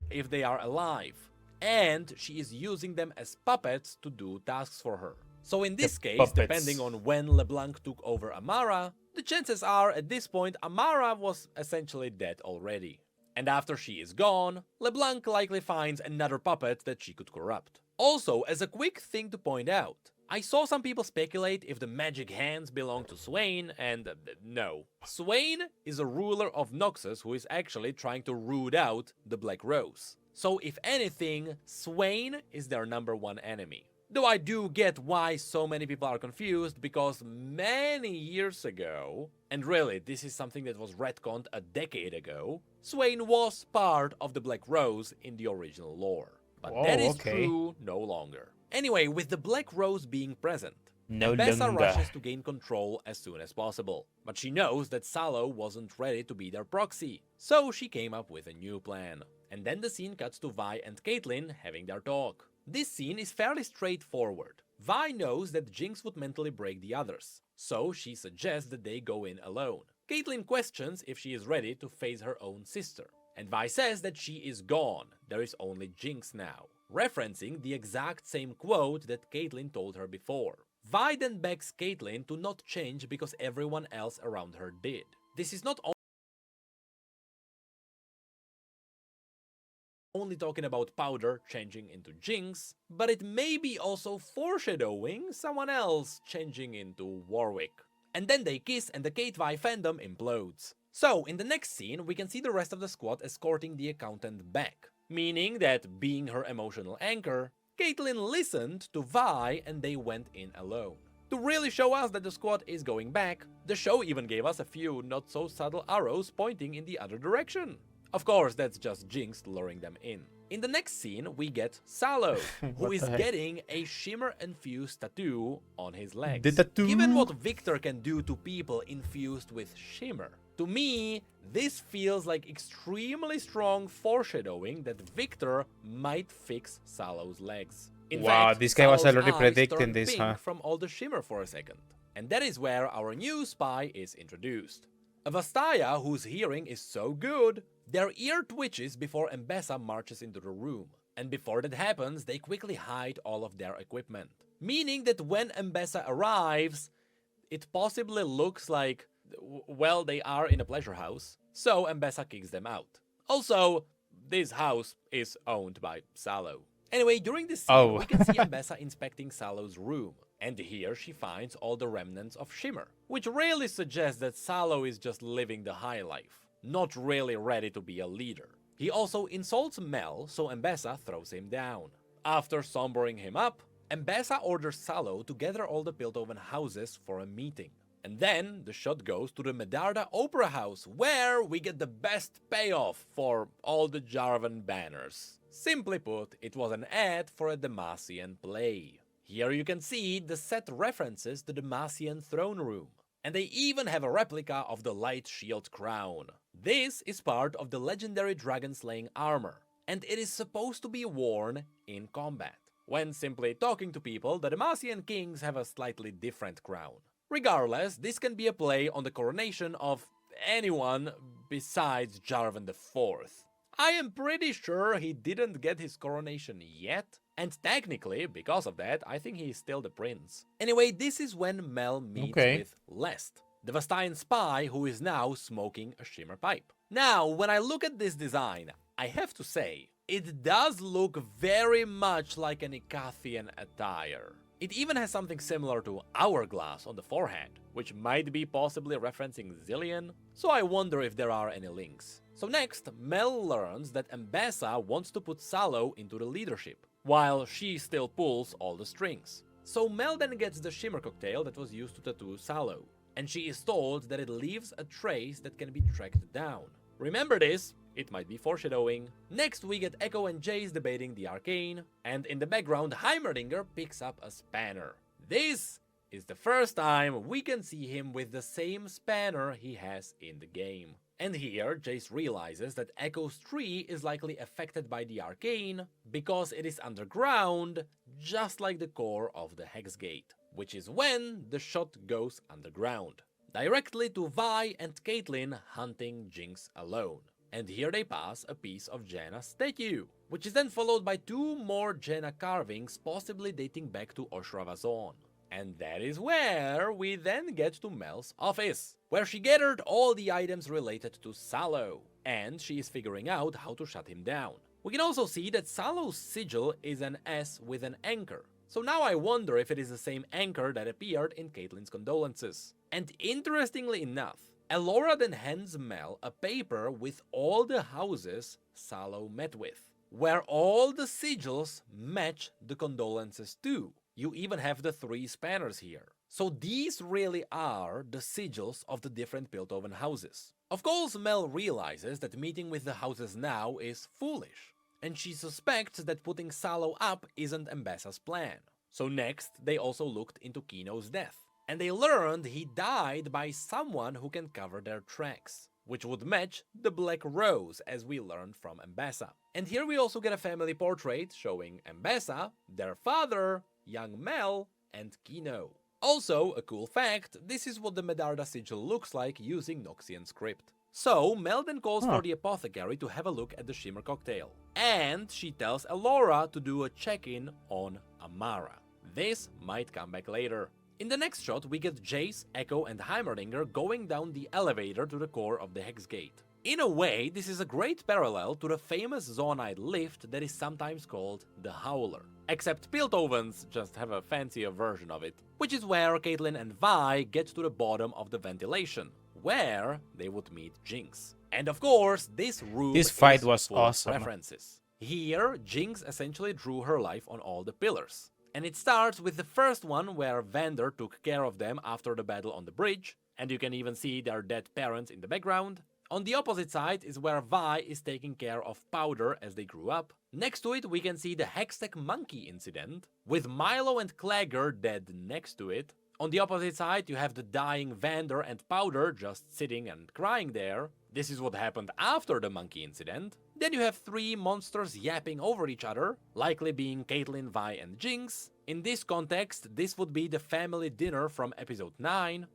if they are alive, and she is using them as puppets to do tasks for her. So in this case, puppets. depending on when LeBlanc took over Amara, the chances are at this point Amara was essentially dead already. And after she is gone, LeBlanc likely finds another puppet that she could corrupt. Also, as a quick thing to point out, I saw some people speculate if the magic hands belong to Swain, and no. Swain is a ruler of Noxus who is actually trying to root out the Black Rose. So if anything, Swain is their #1 enemy. Though I do get why so many people are confused, because many years ago, and really this is something that was retconned a decade ago, Swain was part of the Black Rose in the original lore. But that is true no longer. Anyway, with the Black Rose being present, Ambassa rushes to gain control as soon as possible. But she knows that Salo wasn't ready to be their proxy, so she came up with a new plan. And then the scene cuts to Vi and Caitlyn having their talk. This scene is fairly straightforward. Vi knows that Jinx would mentally break the others, so she suggests that they go in alone. Caitlyn questions if she is ready to face her own sister, and Vi says that she is gone, there is only Jinx now, referencing the exact same quote that Caitlyn told her before. Vi then begs Caitlyn to not change because everyone else around her did. This is not only talking about Powder changing into Jinx, but it may be also foreshadowing someone else changing into Warwick. And then they kiss and the Kate Vi fandom implodes. So, in the next scene, we can see the rest of the squad escorting the accountant back, meaning that, being her emotional anchor, Caitlyn listened to Vi and they went in alone. To really show us that the squad is going back, the show even gave us a few not so subtle arrows pointing in the other direction. Of course, that's just Jinx luring them in. In the next scene, we get Salo, who is getting a shimmer-infused tattoo on his legs. The tattoo? Given what Victor can do to people infused with shimmer, to me, this feels like extremely strong foreshadowing that Victor might fix Salo's legs. In fact, this guy was Salo's already eyes predicting turned this, pink huh? from all the shimmer for a second. And that is where our new spy is introduced. Avastaya, whose hearing is so good, their ear twitches before Ambassa marches into the room. And before that happens, they quickly hide all of their equipment. Meaning that when Ambassa arrives, it possibly looks like, well, they are in a pleasure house, so Ambassa kicks them out. Also, this house is owned by Salo. Anyway, during this scene, we can see Ambassa inspecting Salo's room, and here she finds all the remnants of shimmer, which really suggests that Salo is just living the high life, not really ready to be a leader. He also insults Mel, so Ambassa throws him down. After sombering him up, Ambassa orders Salo to gather all the Piltover houses for a meeting. And then the shot goes to the Medarda Opera House, where we get the best payoff for all the Jarvan banners. Simply put, it was an ad for a Demacian play. Here you can see the set references the Demacian throne room. And they even have a replica of the Light Shield crown. This is part of the legendary dragon slaying armor, and it is supposed to be worn in combat. When simply talking to people, the Demacian kings have a slightly different crown. Regardless, this can be a play on the coronation of anyone besides Jarvan IV. I am pretty sure he didn't get his coronation yet, and technically, because of that, I think he is still the prince. Anyway, this is when Mel meets with Lest, the Vastayan spy who is now smoking a shimmer pipe. Now, when I look at this design, I have to say, it does look very much like an Icathian attire. It even has something similar to Hourglass on the forehead, which might be possibly referencing Zillion, so I wonder if there are any links. So next, Mel learns that Ambessa wants to put Salo into the leadership, while she still pulls all the strings. So Mel then gets the shimmer cocktail that was used to tattoo Salo, and she is told that it leaves a trace that can be tracked down. Remember this, it might be foreshadowing. Next we get Echo and Jace debating the Arcane, and in the background Heimerdinger picks up a spanner. This is the first time we can see him with the same spanner he has in the game. And here Jace realizes that Echo's tree is likely affected by the Arcane because it is underground, just like the core of the Hex Gate, which is when the shot goes underground, directly to Vi and Caitlyn hunting Jinx alone. And here they pass a piece of Jaina's statue, which is then followed by 2 more Jaina carvings possibly dating back to Oshravazon. And that is where we then get to Mel's office, where she gathered all the items related to Salo, and she is figuring out how to shut him down. We can also see that Salo's sigil is an S with an anchor, so now I wonder if it is the same anchor that appeared in Caitlyn's condolences. And interestingly enough, Elora then hands Mel a paper with all the houses Salo met with, where all the sigils match the condolences too. You even have the 3 spanners here. So these really are the sigils of the different Piltover houses. Of course, Mel realizes that meeting with the houses now is foolish, and she suspects that putting Salo up isn't Ambessa's plan. So next, they also looked into Kino's death, and they learned he died by someone who can cover their tracks, which would match the Black Rose as we learned from Ambessa. And here we also get a family portrait showing Ambessa, their father, young Mel, and Kino. Also, a cool fact, this is what the Medarda sigil looks like using Noxian script. So, Mel then calls for the apothecary to have a look at the shimmer cocktail, and she tells Elora to do a check-in on Amara. This might come back later. In the next shot, we get Jace, Echo, and Heimerdinger going down the elevator to the core of the Hex Gate. In a way, this is a great parallel to the famous Zonite lift that is sometimes called the Howler. Except Piltovans just have a fancier version of it, which is where Caitlyn and Vi get to the bottom of the ventilation, where they would meet Jinx. And of course, this fight was full of awesome. references. Here, Jinx essentially drew her life on all the pillars. And it starts with the first one where Vander took care of them after the battle on the bridge, and you can even see their dead parents in the background. On the opposite side is where Vi is taking care of Powder as they grew up. Next to it we can see the Hextech monkey incident, with Milo and Clagger dead next to it. On the opposite side you have the dying Vander and Powder just sitting and crying there. This is what happened after the monkey incident. Then you have 3 monsters yapping over each other, likely being Caitlyn, Vi, and Jinx. In this context, this would be the family dinner from episode 9.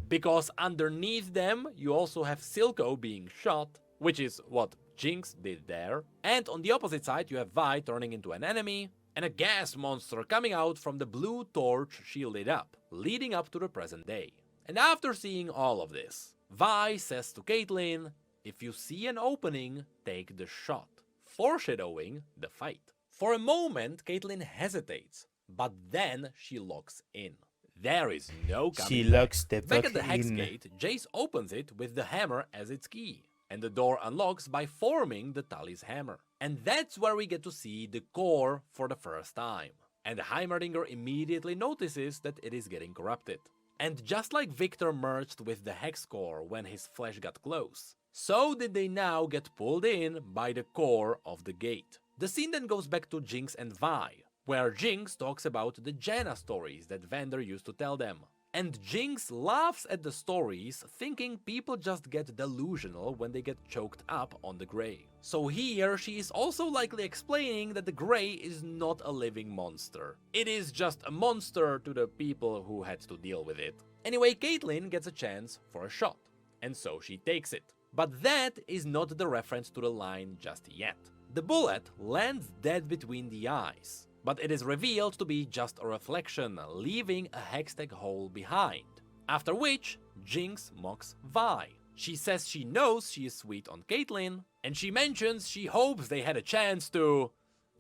Because underneath them, you also have Silco being shot, which is what Jinx did there. And on the opposite side, you have Vi turning into an enemy, and a gas monster coming out from the blue torch she lit up, leading up to the present day. And after seeing all of this, Vi says to Caitlyn, if you see an opening, take the shot, foreshadowing the fight. For a moment, Caitlyn hesitates, but then she locks in. There is no coming She back. locks the Back at the fuck hex in. gate, Jace opens it with the hammer as its key, and the door unlocks by forming the Tally's hammer. And that's where we get to see the core for the first time. And Heimerdinger immediately notices that it is getting corrupted. And just like Victor merged with the hex core when his flesh got close, so did they now get pulled in by the core of the gate. The scene then goes back to Jinx and Vi, where Jinx talks about the Janna stories that Vander used to tell them. And Jinx laughs at the stories, thinking people just get delusional when they get choked up on the Grey. So here she is also likely explaining that the Grey is not a living monster. It is just a monster to the people who had to deal with it. Anyway, Caitlyn gets a chance for a shot, and so she takes it. But that is not the reference to the line just yet. The bullet lands dead between the eyes, but it is revealed to be just a reflection, leaving a hextech hole behind. After which, Jinx mocks Vi. She says she knows she is sweet on Caitlyn, and she mentions she hopes they had a chance to...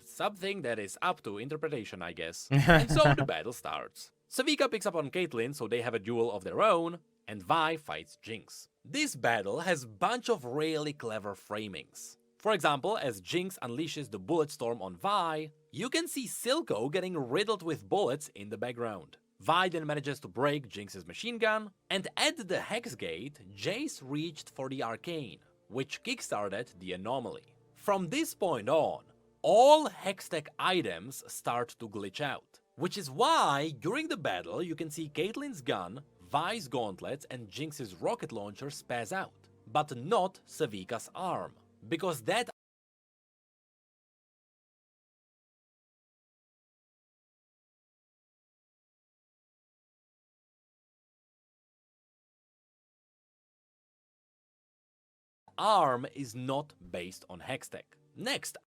something that is up to interpretation, I guess. And so the battle starts. Savika picks up on Caitlyn, so they have a duel of their own, and Vi fights Jinx. This battle has a bunch of really clever framings. For example, as Jinx unleashes the bullet storm on Vi, you can see Silco getting riddled with bullets in the background. Vi then manages to break Jinx's machine gun, and at the Hex Gate, Jace reached for the Arcane, which kickstarted the anomaly. From this point on, all Hextech items start to glitch out, which is why during the battle you can see Caitlyn's gun, Vi's gauntlets and Jinx's rocket launcher spaz out, but not Savika's arm, because that arm is not based on Hextech. Next,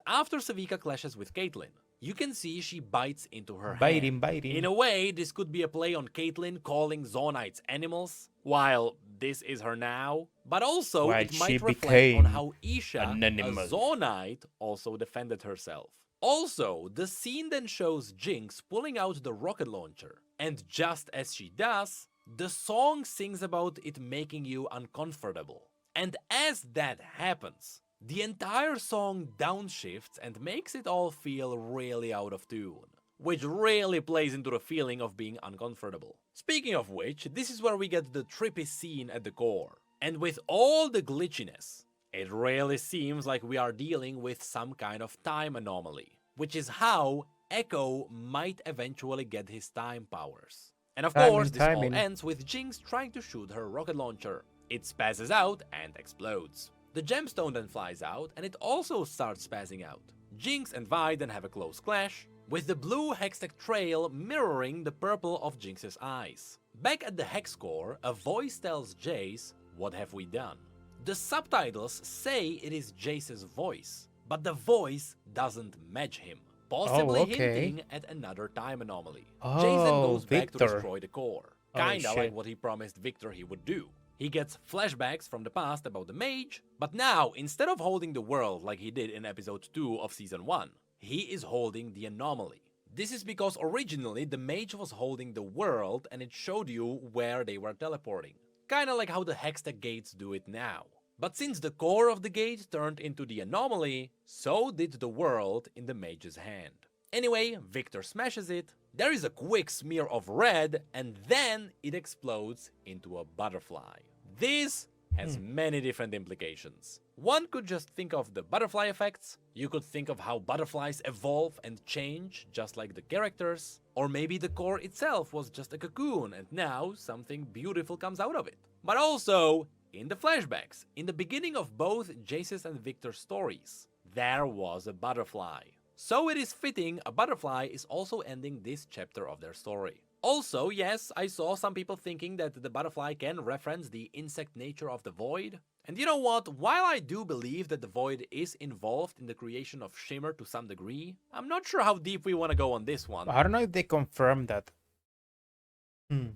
after Savika clashes with Caitlyn, you can see she bites into her hand. Biting. In a way, this could be a play on Caitlyn calling Zonites animals, while this is her now. But also, While it she might reflect on became how Isha, an animal. a Zonite, also defended herself. Also, the scene then shows Jinx pulling out the rocket launcher, and just as she does, the song sings about it making you uncomfortable. And as that happens, the entire song downshifts and makes it all feel really out of tune, which really plays into the feeling of being uncomfortable. Speaking of which, this is where we get the trippy scene at the core. And with all the glitchiness, it really seems like we are dealing with some kind of time anomaly, which is how Echo might eventually get his time powers. And of course, this all ends with Jinx trying to shoot her rocket launcher. It spazzes out and explodes. The gemstone then flies out, and it also starts spazzing out. Jinx and Vi then have a close clash, with the blue Hextech trail mirroring the purple of Jinx's eyes. Back at the Hex core, a voice tells Jace, "What have we done?" The subtitles say it is Jace's voice, but the voice doesn't match him, possibly hinting at another time anomaly. Jace then goes back to destroy the core, kinda like what he promised Victor he would do. He gets flashbacks from the past about the mage, but now, instead of holding the world like he did in episode 2 of season 1, he is holding the anomaly. This is because originally the mage was holding the world and it showed you where they were teleporting. Kinda like how the Hextech gates do it now. But since the core of the gate turned into the anomaly, so did the world in the mage's hand. Anyway, Victor smashes it, there is a quick smear of red, and then it explodes into a butterfly. This has many different implications. One could just think of the butterfly effects, you could think of how butterflies evolve and change just like the characters, or maybe the core itself was just a cocoon and now something beautiful comes out of it. But also, in the flashbacks, in the beginning of both Jace's and Victor's stories, there was a butterfly. So it is fitting a butterfly is also ending this chapter of their story. Also, yes, I saw some people thinking that the butterfly can reference the insect nature of the void. And you know what, while I do believe that the void is involved in the creation of Shimmer to some degree, I'm not sure how deep we want to go on this one. I don't know if they confirm that.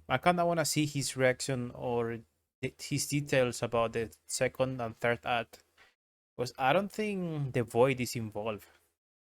I kind of want to see his reaction or his details about the second and third act. Because I don't think the void is involved.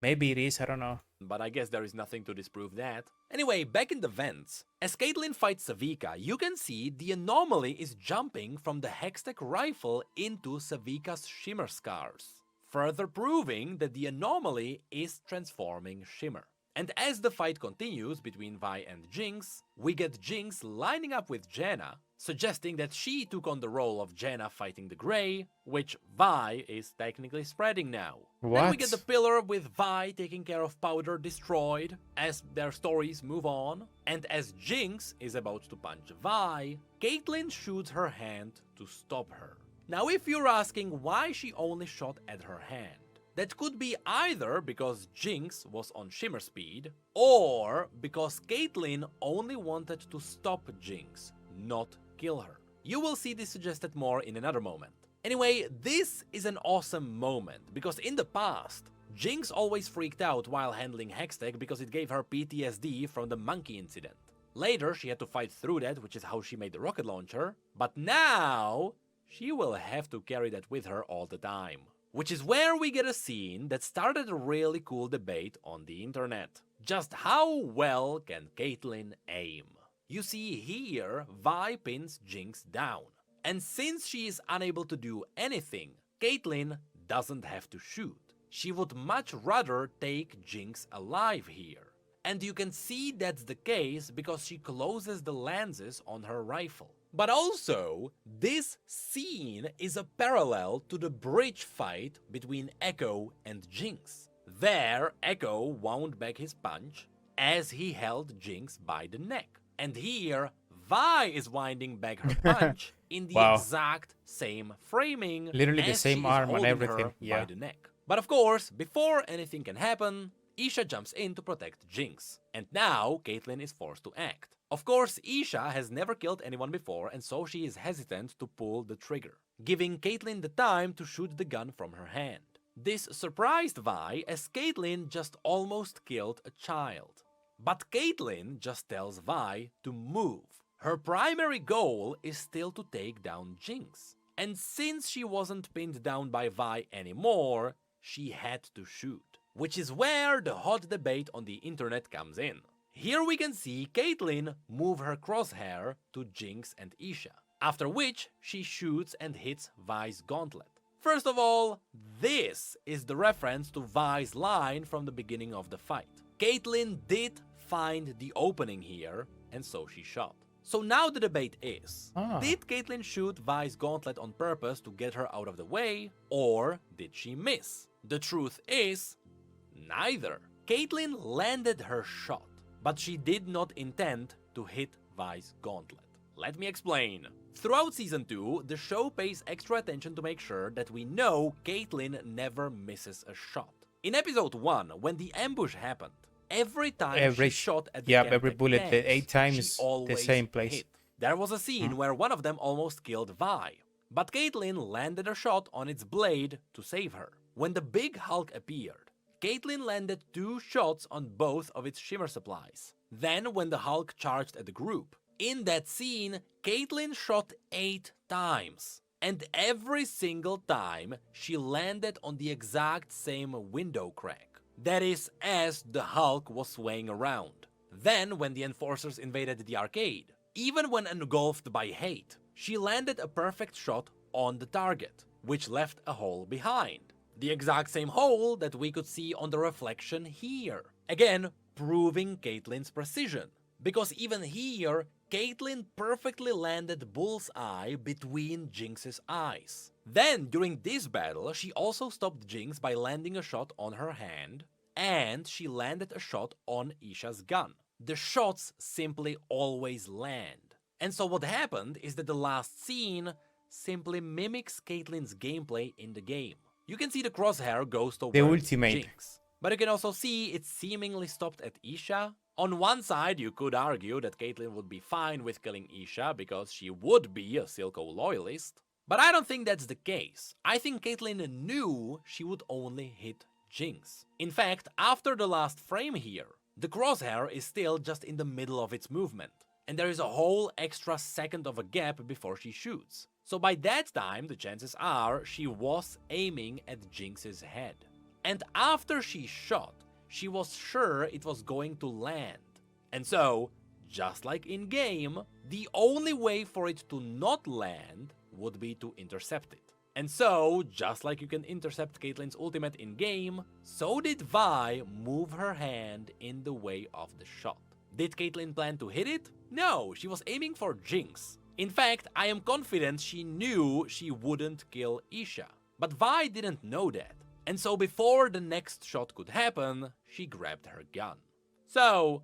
Maybe it is, I don't know. But I guess there is nothing to disprove that. Anyway, back in the vents, as Caitlyn fights Savika, you can see the anomaly is jumping from the Hextech rifle into Savika's Shimmer scars, further proving that the anomaly is transforming Shimmer. And as the fight continues between Vi and Jinx, we get Jinx lining up with Janna, suggesting that she took on the role of Janna fighting the Grey, which Vi is technically spreading now. What? Then we get the pillar with Vi taking care of Powder destroyed as their stories move on, and as Jinx is about to punch Vi, Caitlyn shoots her hand to stop her. Now if you're asking why she only shot at her hand, that could be either because Jinx was on Shimmer speed, or because Caitlyn only wanted to stop Jinx, not kill her. You will see this suggested more in another moment. Anyway, this is an awesome moment, because in the past, Jinx always freaked out while handling Hextech because it gave her PTSD from the monkey incident. Later, she had to fight through that, which is how she made the rocket launcher, but now she will have to carry that with her all the time. Which is where we get a scene that started a really cool debate on the internet. Just how well can Caitlyn aim? You see here, Vi pins Jinx down. And since she is unable to do anything, Caitlyn doesn't have to shoot. She would much rather take Jinx alive here. And you can see that's the case because she closes the lenses on her rifle. But also, this scene is a parallel to the bridge fight between Echo and Jinx. There, Echo wound back his punch as he held Jinx by the neck. And here, Vi is winding back her punch in the exact same framing. Literally the as same she is arm and holding everything, her yeah. by the neck. But of course, before anything can happen, Isha jumps in to protect Jinx. And now, Caitlyn is forced to act. Of course, Isha has never killed anyone before, and so she is hesitant to pull the trigger, giving Caitlyn the time to shoot the gun from her hand. This surprised Vi, as Caitlyn just almost killed a child. But Caitlyn just tells Vi to move. Her primary goal is still to take down Jinx. And since she wasn't pinned down by Vi anymore, she had to shoot. Which is where the hot debate on the internet comes in. Here we can see Caitlyn move her crosshair to Jinx and Isha, after which she shoots and hits Vi's gauntlet. First of all, this is the reference to Vi's line from the beginning of the fight. Caitlyn did find the opening here, and so she shot. So now the debate is, did Caitlyn shoot Vi's gauntlet on purpose to get her out of the way, or did she miss? The truth is, neither. Caitlyn landed her shot, but she did not intend to hit Vi's gauntlet. Let me explain. Throughout Season 2, the show pays extra attention to make sure that we know Caitlyn never misses a shot. In Episode 1, when the ambush happened, every time she shot at the every Chemtech bullet, tanks, 8 times she the always same place. hit. There was a scene where one of them almost killed Vi, but Caitlyn landed a shot on its blade to save her. When the big Hulk appeared, Caitlyn landed 2 shots on both of its Shimmer supplies. Then, when the Hulk charged at the group, In that scene, Caitlyn shot 8 times. And every single time, she landed on the exact same window crack. That is, as the Hulk was swaying around. Then, when the enforcers invaded the arcade, even when engulfed by hate, she landed a perfect shot on the target, which left a hole behind. The exact same hole that we could see on the reflection here. Again, proving Caitlyn's precision. Because even here, Caitlyn perfectly landed Bullseye between Jinx's eyes. Then, during this battle, she also stopped Jinx by landing a shot on her hand, and she landed a shot on Isha's gun. The shots simply always land. And so what happened is that the last scene simply mimics Caitlyn's gameplay in the game. You can see the crosshair goes towards ultimate. Jinx, but you can also see it seemingly stopped at Isha. On one side, you could argue that Caitlyn would be fine with killing Isha because she would be a Silco loyalist, but I don't think that's the case. I think Caitlyn knew she would only hit Jinx. In fact, after the last frame here, the crosshair is still just in the middle of its movement, and there is a whole extra second of a gap before she shoots. So by that time, the chances are she was aiming at Jinx's head. And after she shot, she was sure it was going to land. And so, just like in-game, the only way for it to not land would be to intercept it. And so, just like you can intercept Caitlyn's ultimate in-game, so did Vi move her hand in the way of the shot. Did Caitlyn plan to hit it? No, she was aiming for Jinx. In fact, I am confident she knew she wouldn't kill Isha. But Vi didn't know that. And so before the next shot could happen, she grabbed her gun. So,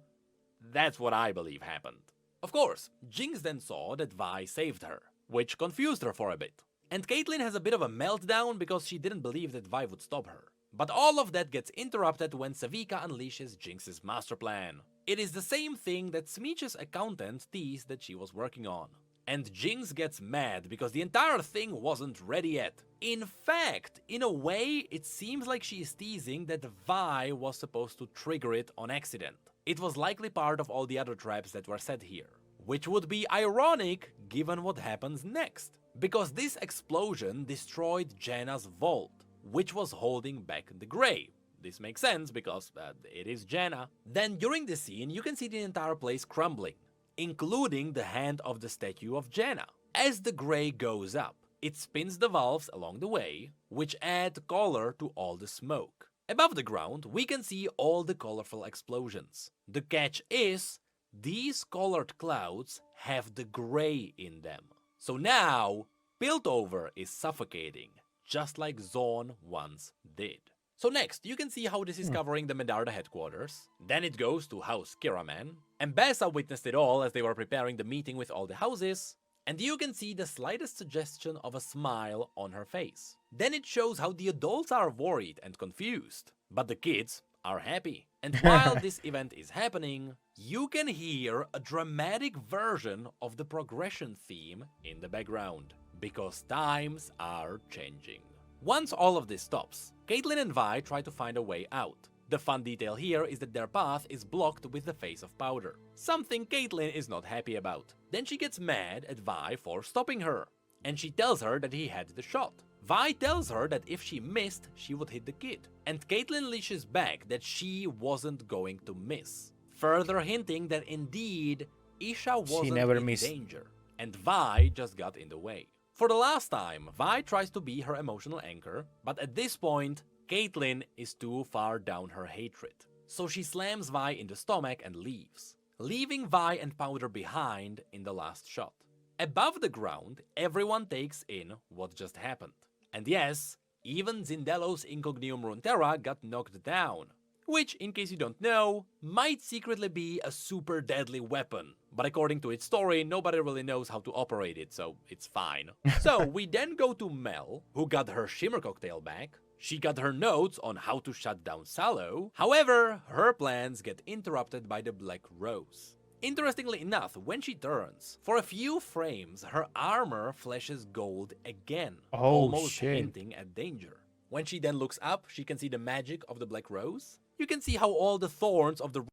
that's what I believe happened. Of course, Jinx then saw that Vi saved her, which confused her for a bit. And Caitlyn has a bit of a meltdown because she didn't believe that Vi would stop her. But all of that gets interrupted when Savika unleashes Jinx's master plan. It is the same thing that Smeech's accountant teased that she was working on. And Jinx gets mad because the entire thing wasn't ready yet. In fact, in a way, it seems like she is teasing that Vi was supposed to trigger it on accident. It was likely part of all the other traps that were set here. Which would be ironic given what happens next. Because this explosion destroyed Janna's vault, which was holding back the Grey. This makes sense because it is Janna. Then during the scene, you can see the entire place crumbling, including the hand of the statue of Janna. As the Grey goes up, it spins the valves along the way, which add color to all the smoke. Above the ground, we can see all the colorful explosions. The catch is, these colored clouds have the Grey in them. So now, Piltover is suffocating, just like Zaun once did. So next, you can see how this is covering the Medarda headquarters. Then it goes to House Kiraman. Mbessa witnessed it all as they were preparing the meeting with all the houses. And you can see the slightest suggestion of a smile on her face. Then it shows how the adults are worried and confused, but the kids are happy. And while this event is happening, you can hear a dramatic version of the progression theme in the background, because times are changing. Once all of this stops, Caitlyn and Vi try to find a way out. The fun detail here is that their path is blocked with the face of Powder, something Caitlyn is not happy about. Then she gets mad at Vi for stopping her, and she tells her that he had the shot. Vi tells her that if she missed, she would hit the kid, and Caitlyn leashes back that she wasn't going to miss, further hinting that indeed, Isha wasn't in danger, and Vi just got in the way. For the last time, Vi tries to be her emotional anchor, but at this point, Caitlyn is too far down her hatred. So she slams Vi in the stomach and leaves, leaving Vi and Powder behind in the last shot. Above the ground, everyone takes in what just happened. And yes, even Zindelo's Incognium Runeterra got knocked down, which, in case you don't know, might secretly be a super deadly weapon. But according to its story, nobody really knows how to operate it, so it's fine. So we then go to Mel, who got her Shimmer Cocktail back. She got her notes on how to shut down Sallow. However, her plans get interrupted by the Black Rose. Interestingly enough, when she turns, for a few frames, her armor flashes gold again, almost hinting at danger. When she then looks up, she can see the magic of the Black Rose. You can see how all the thorns of the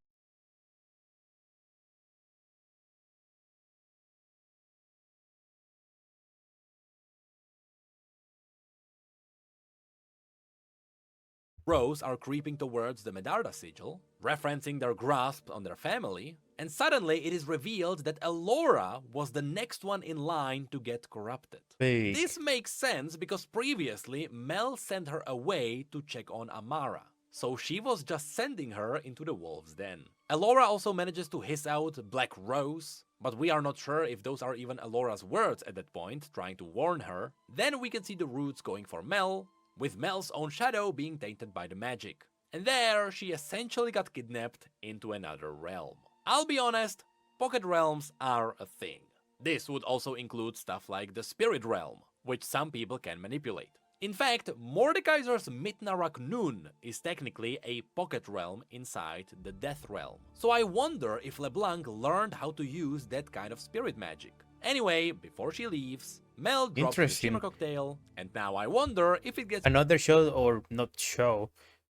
Crows are creeping towards the Medarda sigil, referencing their grasp on their family, and suddenly it is revealed that Elora was the next one in line to get corrupted. Big. This makes sense because previously Mel sent her away to check on Amara, so she was just sending her into the wolf's den. Elora also manages to hiss out Black Rose, but we are not sure if those are even Elora's words at that point, trying to warn her. Then we can see the roots going for Mel, with Mel's own shadow being tainted by the magic. And there, she essentially got kidnapped into another realm. I'll be honest, pocket realms are a thing. This would also include stuff like the Spirit Realm, which some people can manipulate. In fact, Mordekaiser's Mitnarak Nun is technically a pocket realm inside the Death Realm. So I wonder if LeBlanc learned how to use that kind of spirit magic. Anyway, before she leaves, Mel drops the Interesting. Shimmer Cocktail, and now I wonder if it gets Another show, or not show,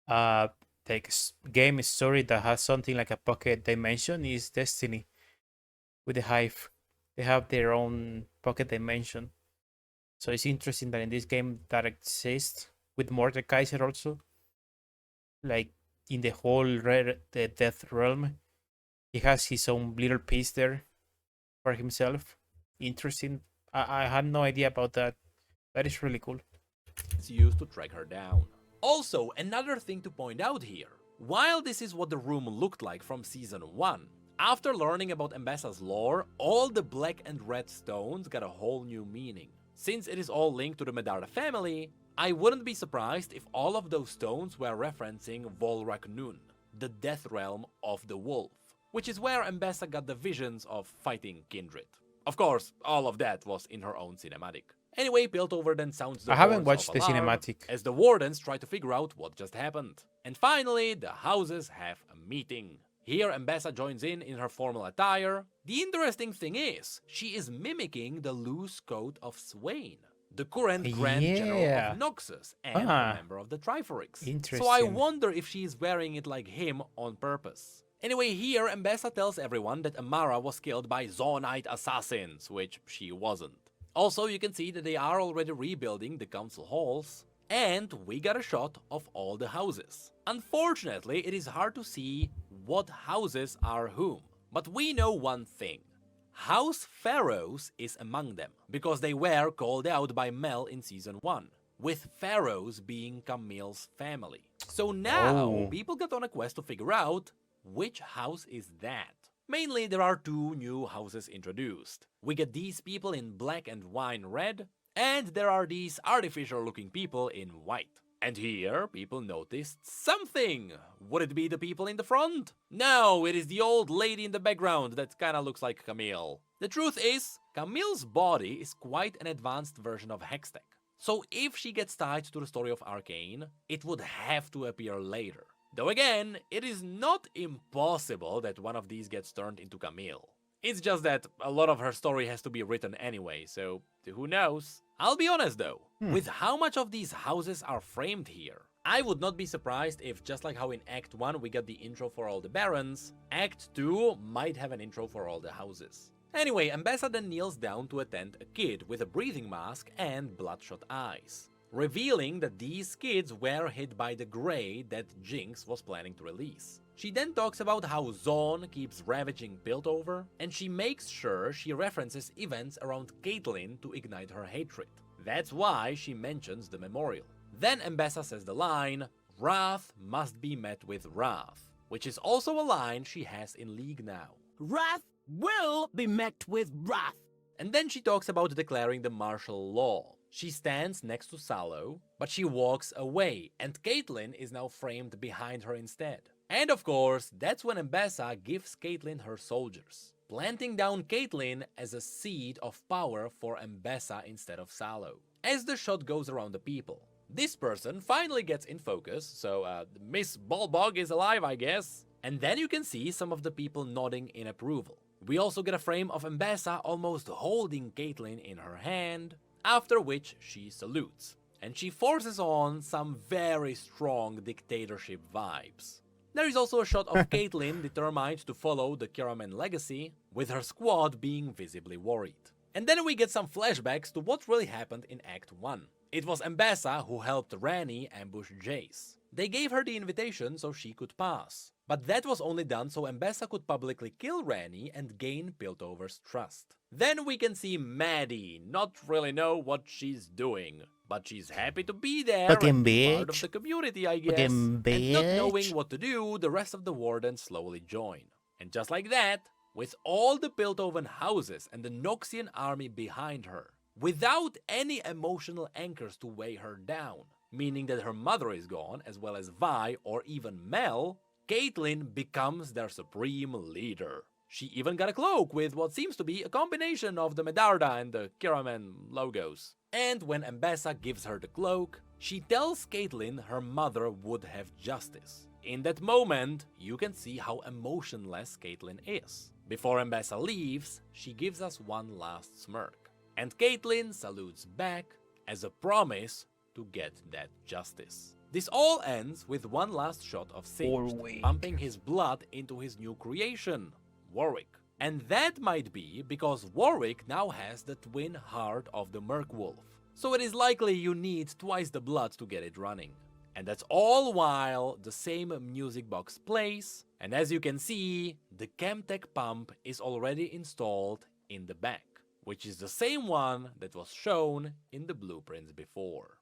like game story that has something like a pocket dimension is Destiny with the Hive. They have their own pocket dimension. So it's interesting that in this game that exists with Mordekaiser also, like in the whole the Death Realm, he has his own little piece there for himself. Interesting. I had no idea about that. That is really cool. used to track her down. Also, another thing to point out here. While this is what the room looked like from Season 1, after learning about Mbessa's lore, all the black and red stones got a whole new meaning. Since it is all linked to the Medarda family, I wouldn't be surprised if all of those stones were referencing Volrak Nun, the death realm of the wolf, which is where Mbessa got the visions of fighting Kindred. Of course, all of that was in her own cinematic. Anyway, Piltover then sounds the I haven't horns watched of the alarm cinematic. as the wardens try to figure out what just happened. And finally, the houses have a meeting. Here, Mbessa joins in her formal attire. The interesting thing is, she is mimicking the loose coat of Swain, the current Grand General Yeah. of Noxus and Ah. a member of the Triforix. So I Interesting. wonder if she is wearing it like him on purpose. Anyway, here Mbessa tells everyone that Amara was killed by Zonite assassins, which she wasn't. Also, you can see that they are already rebuilding the council halls, and we got a shot of all the houses. Unfortunately, it is hard to see what houses are whom, but we know one thing. House Pharaohs is among them, because they were called out by Mel in Season 1, with Pharaohs being Camille's family. So now, Oh. people get on a quest to figure out which house is that. Mainly, there are two new houses introduced. We get these people in black and wine red, and there are these artificial-looking people in white. And here, people noticed something. Would it be the people in the front? No, it is the old lady in the background that kinda looks like Camille. The truth is, Camille's body is quite an advanced version of Hextech. So if she gets tied to the story of Arcane, it would have to appear later. Though again, it is not impossible that one of these gets turned into Camille. It's just that a lot of her story has to be written anyway, so who knows? I'll be honest though, with how much of these houses are framed here, I would not be surprised if, just like how in Act 1 we got the intro for all the barons, Act 2 might have an intro for all the houses. Anyway, Mbessa then kneels down to attend a kid with a breathing mask and bloodshot eyes, revealing that these kids were hit by the Grey that Jinx was planning to release. She then talks about how Zon keeps ravaging Piltover, and she makes sure she references events around Caitlyn to ignite her hatred. That's why she mentions the memorial. Then Mbessa says the line, "Wrath must be met with wrath," which is also a line she has in League now. Wrath will be met with wrath. And then she talks about declaring the martial law. She stands next to Salo, but she walks away, and Caitlyn is now framed behind her instead. And of course, that's when Mbessa gives Caitlyn her soldiers, planting down Caitlyn as a seed of power for Mbessa instead of Salo. As the shot goes around the people, this person finally gets in focus, so Miss Balbog is alive, I guess. And then you can see some of the people nodding in approval. We also get a frame of Mbessa almost holding Caitlyn in her hand, after which she salutes, and she forces on some very strong dictatorship vibes. There is also a shot of Caitlyn determined to follow the Kiramen legacy, with her squad being visibly worried. And then we get some flashbacks to what really happened in Act 1. It was Mbessa who helped Rani ambush Jace. They gave her the invitation so she could pass. But that was only done so Mbessa could publicly kill Rani and gain Piltover's trust. Then we can see Maddie not really know what she's doing, but she's happy to be there Fucking and be part of bitch. the community, I guess. Fucking And not knowing bitch. what to do, the rest of the Wardens slowly join. And just like that, with all the Piltover houses and the Noxian army behind her, without any emotional anchors to weigh her down, meaning that her mother is gone, as well as Vi or even Mel, Caitlyn becomes their supreme leader. She even got a cloak with what seems to be a combination of the Medarda and the Kiraman logos. And when Mbessa gives her the cloak, she tells Caitlyn her mother would have justice. In that moment, you can see how emotionless Caitlyn is. Before Mbessa leaves, she gives us one last smirk. And Caitlyn salutes back as a promise to get that justice. This all ends with one last shot of Singed, Warwick. pumping his blood into his new creation, Warwick. And that might be because Warwick now has the twin heart of the Merkwolf. So it is likely you need twice the blood to get it running. And that's all while the same music box plays, and as you can see, the Chemtech pump is already installed in the back, which is the same one that was shown in the blueprints before.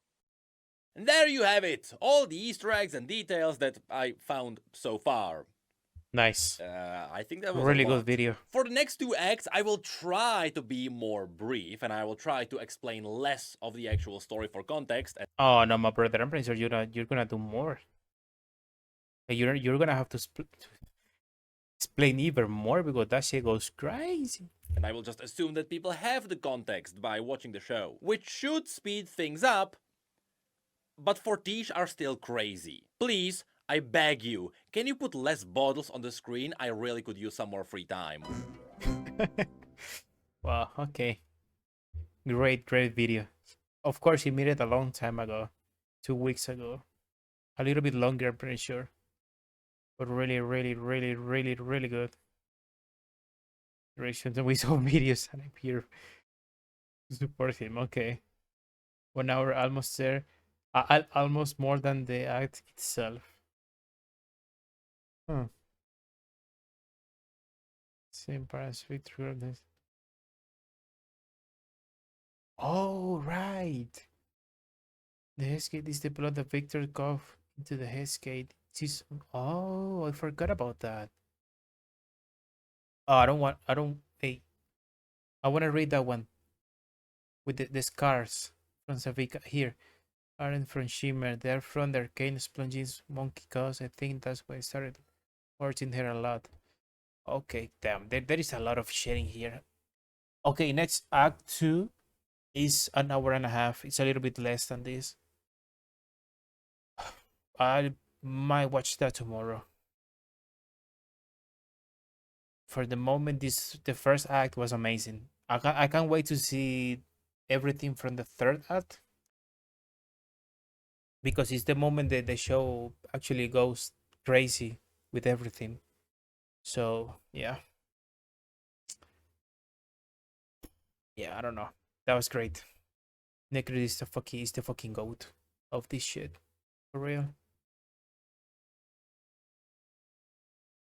And there you have it, all the Easter eggs and details that I found so far. Nice. I think that was Really a lot. good video. For the next two acts, I will try to be more brief, and I will try to explain less of the actual story for context. Oh no, my brother, I'm pretty sure you're gonna do more. You're gonna have to explain even more because that shit goes crazy. And I will just assume that people have the context by watching the show, which should speed things up, but Fortiche are still crazy. Please, I beg you, can you put less bottles on the screen? I really could use some more free time. Wow, okay. Great video. Of course, he made it a long time ago. 2 weeks ago. A little bit longer, I'm pretty sure. But really good. Reactions we saw videos and I'm here to support him. Okay. 1 hour almost there. Almost more than the act itself. Same parasitic through this. Oh, right. The Heskate is the blood that Victor coughed into the Heskate. Oh, I forgot about that. Oh, hey, I want to read that one. With the scars from Savika here. Aren't from Shimmer. They're from the Arcane Splunges Monkey Cause. I think that's why I started watching her a lot. Okay, damn. There is a lot of sharing here. Okay, next Act 2 is an hour and a half. It's a little bit less than this. I might watch that tomorrow. For the moment, the first act was amazing. I can't wait to see everything from the third act, because it's the moment that the show actually goes crazy with everything. So yeah, I don't know. That was great. Necrit is the fucking goat of this shit, for real.